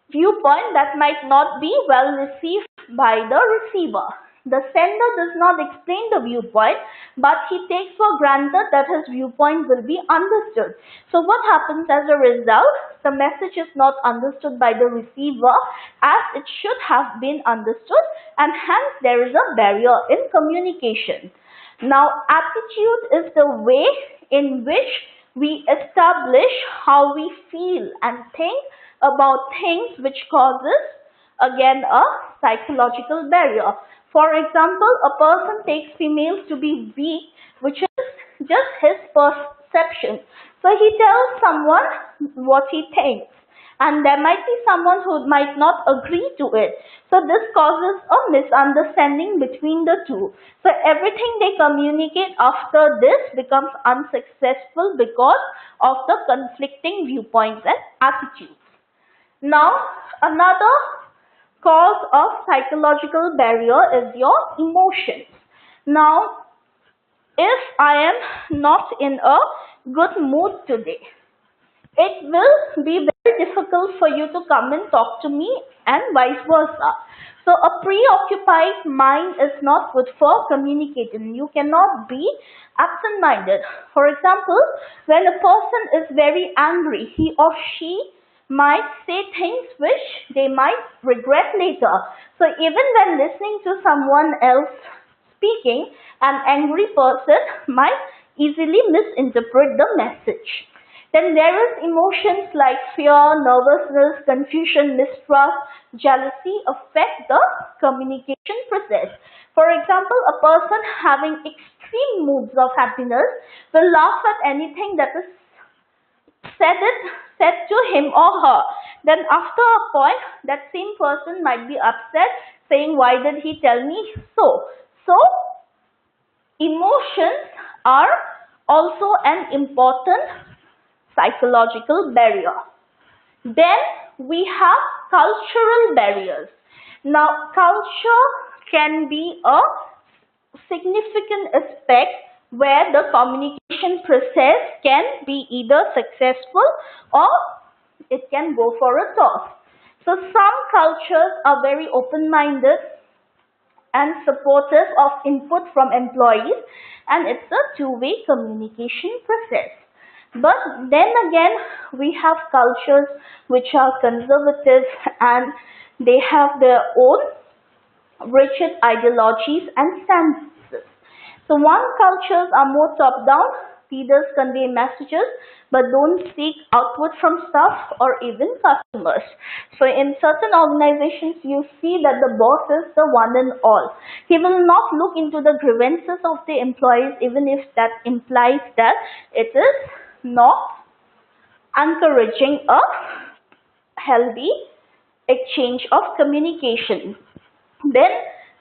viewpoint that might not be well received by the receiver. The sender does not explain the viewpoint, but he takes for granted that his viewpoint will be understood. So what happens as a result? The message is not understood by the receiver as it should have been understood, and hence there is a barrier in communication. Now attitude is the way in which we establish how we feel and think about things, which causes again a psychological barrier. For example, a person takes females to be weak, which is just his perception. So he tells someone what he thinks, and there might be someone who might not agree to it. So this causes a misunderstanding between the two. So everything they communicate after this becomes unsuccessful because of the conflicting viewpoints and attitudes. Now, another cause of psychological barrier is your emotions. Now, if I am not in a good mood today, it will be very difficult for you to come and talk to me and vice versa. So a preoccupied mind is not good for communicating. You cannot be absent-minded. For example, when a person is very angry, he or she might say things which they might regret later. So even when listening to someone else speaking, an angry person might easily misinterpret the message. Then there is emotions like fear, nervousness, confusion, mistrust, jealousy affect the communication process. For example, a person having extreme moods of happiness will laugh at anything that is said to him or her. Then after a point, that same person might be upset, saying, why did he tell me so? So emotions are also an important psychological barrier. Then we have cultural barriers. Now culture can be a significant aspect where the communication process can be either successful or it can go for a toss. So some cultures are very open-minded and supportive of input from employees, and it's a two-way communication process. But then again, we have cultures which are conservative and they have their own rigid ideologies and stances. So one cultures are more top-down, leaders convey messages but don't seek output from staff or even customers. So in certain organizations you see that the boss is the one and all. He will not look into the grievances of the employees even if that implies that it is not encouraging a healthy exchange of communication. Then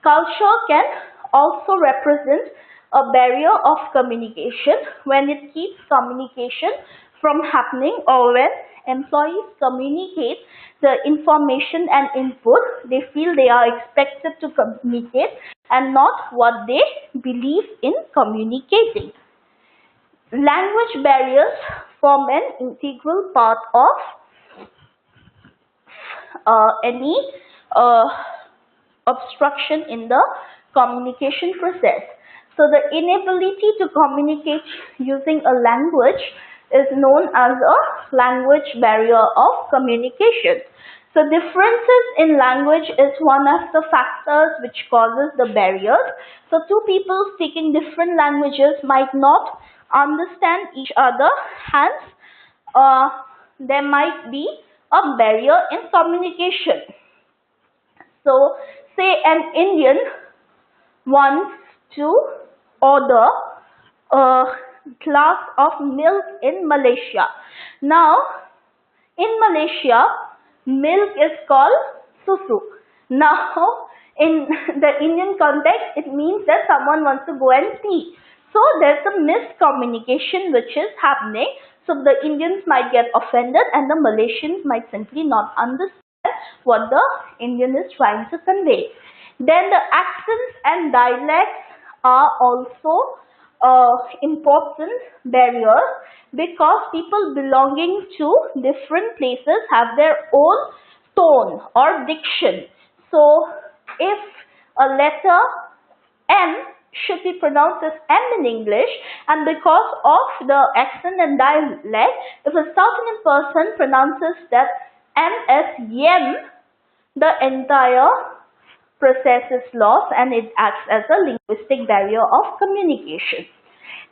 culture can also represent a barrier of communication when it keeps communication from happening, or when employees communicate the information and input they feel they are expected to communicate and not what they believe in communicating. Language barriers form an integral part of any obstruction in the communication process. So the inability to communicate using a language is known as a language barrier of communication. So differences in language is one of the factors which causes the barriers. So two people speaking different languages might not understand each other, hence there might be a barrier in communication. So say an Indian wants to order a glass of milk in Malaysia. Now in Malaysia, milk is called susu. Now in the Indian context, it means that someone wants to go and pee. So there's a miscommunication which is happening. So the Indians might get offended and the Malaysians might simply not understand what the Indian is trying to convey. Then the accents and dialects are also important barriers because people belonging to different places have their own tone or diction. So if a letter M should be pronounced as M in English, and because of the accent and dialect, if a South Indian person pronounces that M as yem, the entire process is lost and it acts as a linguistic barrier of communication.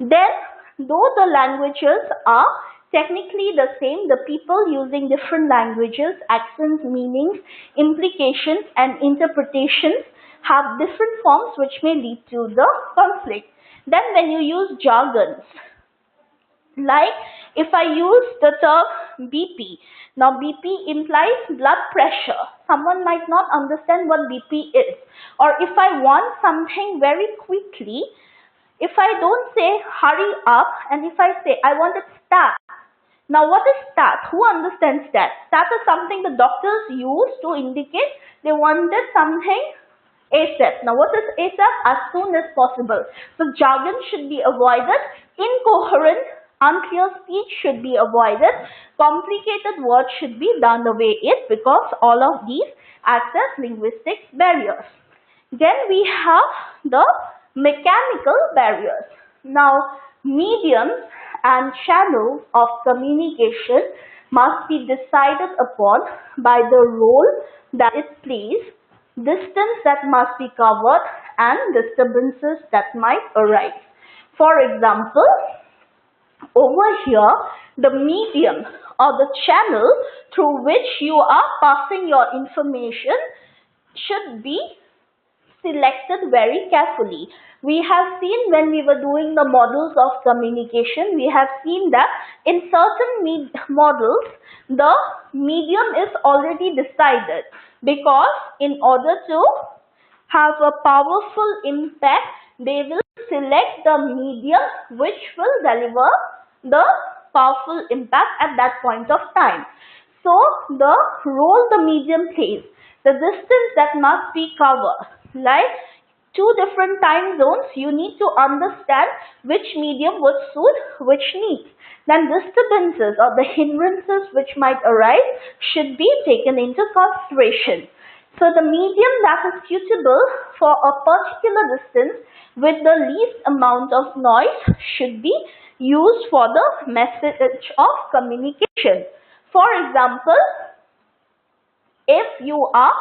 Then, though the languages are technically the same, the people using different languages, accents, meanings, implications and interpretations have different forms which may lead to the conflict. Then when you use jargons, like if I use the term BP, now BP implies blood pressure. Someone might not understand what BP is. Or if I want something very quickly, if I don't say hurry up and if I say I want it stat. Now what is stat? Who understands stat? Stat is something the doctors use to indicate they wanted something ASAP. Now what is ASAP? As soon as possible. So jargon should be avoided. Incoherent, unclear speech should be avoided. Complicated words should be done away with because all of these act as linguistic barriers. Then we have the mechanical barriers. Now mediums and channels of communication must be decided upon by the role that it plays, distance that must be covered and disturbances that might arise. For example, over here the medium or the channel through which you are passing your information should be selected very carefully. We have seen when we were doing the models of communication, we have seen that in certain models, the medium is already decided, because in order to have a powerful impact, they will select the medium which will deliver the powerful impact at that point of time. So the role the medium plays, the distance that must be covered, like two different time zones, you need to understand which medium would suit which needs. Then disturbances or the hindrances which might arise should be taken into consideration. So the medium that is suitable for a particular distance with the least amount of noise should be used for the message of communication. For example, if you are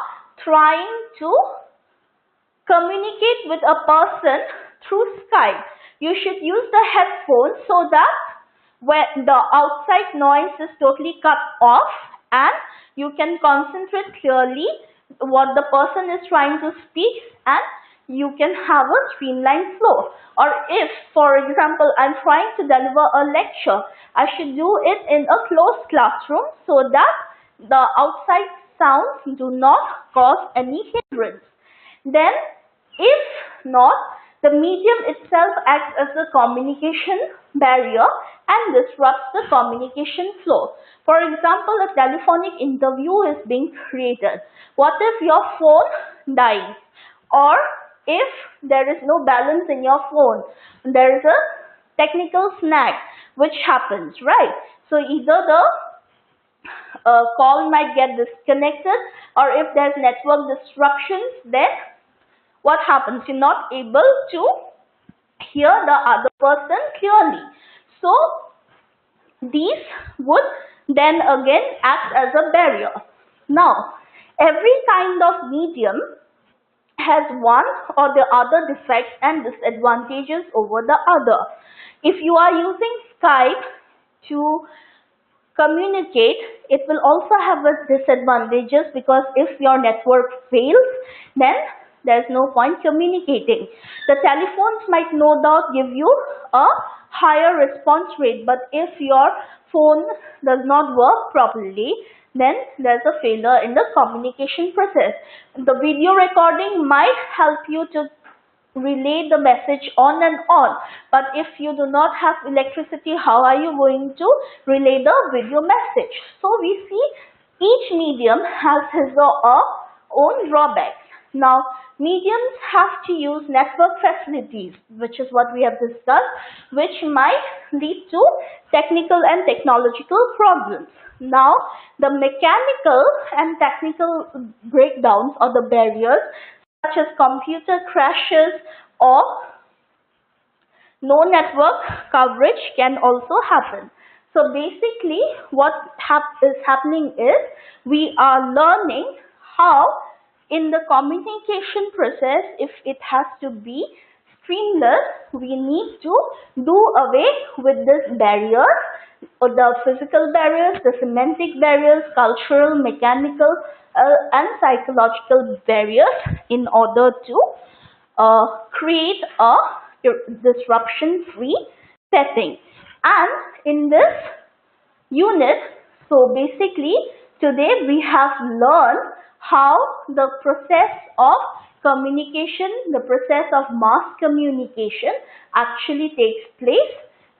trying to communicate with a person through Skype, you should use the headphones so that when the outside noise is totally cut off and you can concentrate clearly what the person is trying to speak, and you can have a streamlined flow. Or if, for example, I'm trying to deliver a lecture, I should do it in a closed classroom so that the outside sounds do not cause any hindrance. Then, if not, the medium itself acts as a communication barrier and disrupts the communication flow. For example, a telephonic interview is being created. What if your phone dies? Or if there is no balance in your phone, there is a technical snag which happens, right? So either the call might get disconnected, or if there's network disruptions, then what happens? You're not able to hear the other person clearly. So these would then again act as a barrier. Now, every kind of medium has one or the other defects and disadvantages over the other. If you are using Skype to communicate, it will also have its disadvantages, because if your network fails, then there's no point communicating. The telephones might no doubt give you a higher response rate, but if your phone does not work properly, then there's a failure in the communication process. The video recording might help you to relay the message on and on, but if you do not have electricity, how are you going to relay the video message? So we see each medium has his or her own drawbacks. Now, mediums have to use network facilities, which is what we have discussed, which might lead to technical and technological problems. Now, the mechanical and technical breakdowns or the barriers, such as computer crashes or no network coverage, can also happen. So basically what is happening is we are learning how in the communication process, if it has to be seamless, we need to do away with this barrier, or the physical barriers, the semantic barriers, cultural, mechanical, and psychological barriers in order to create a disruption-free setting. And in this unit, so basically today we have learned how the process of communication, the process of mass communication actually takes place,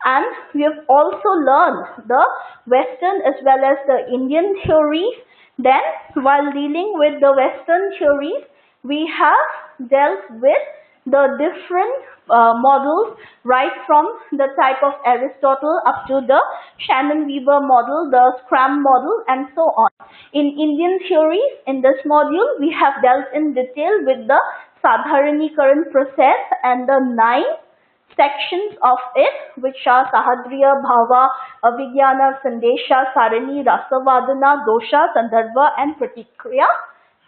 and we have also learned the Western as well as the Indian theories. Then, while dealing with the Western theories, we have dealt with the different models, right from the type of Aristotle up to the Shannon-Weaver model, the Scrum model, and so on. In Indian theories, in this module, we have dealt in detail with the Sadharanikaran process and the 9 sections of it, which are Sahadriya, Bhava, Avigyana, Sandesha, Sarani, Rasavadana, Dosha, Sandarbha, and Pratikriya.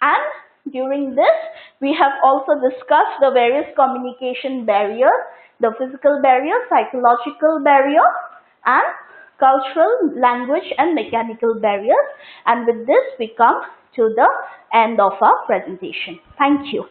And during this, we have also discussed the various communication barriers, the physical barrier, psychological barrier, and cultural, language and mechanical barriers. And with this we come to the end of our presentation. Thank you.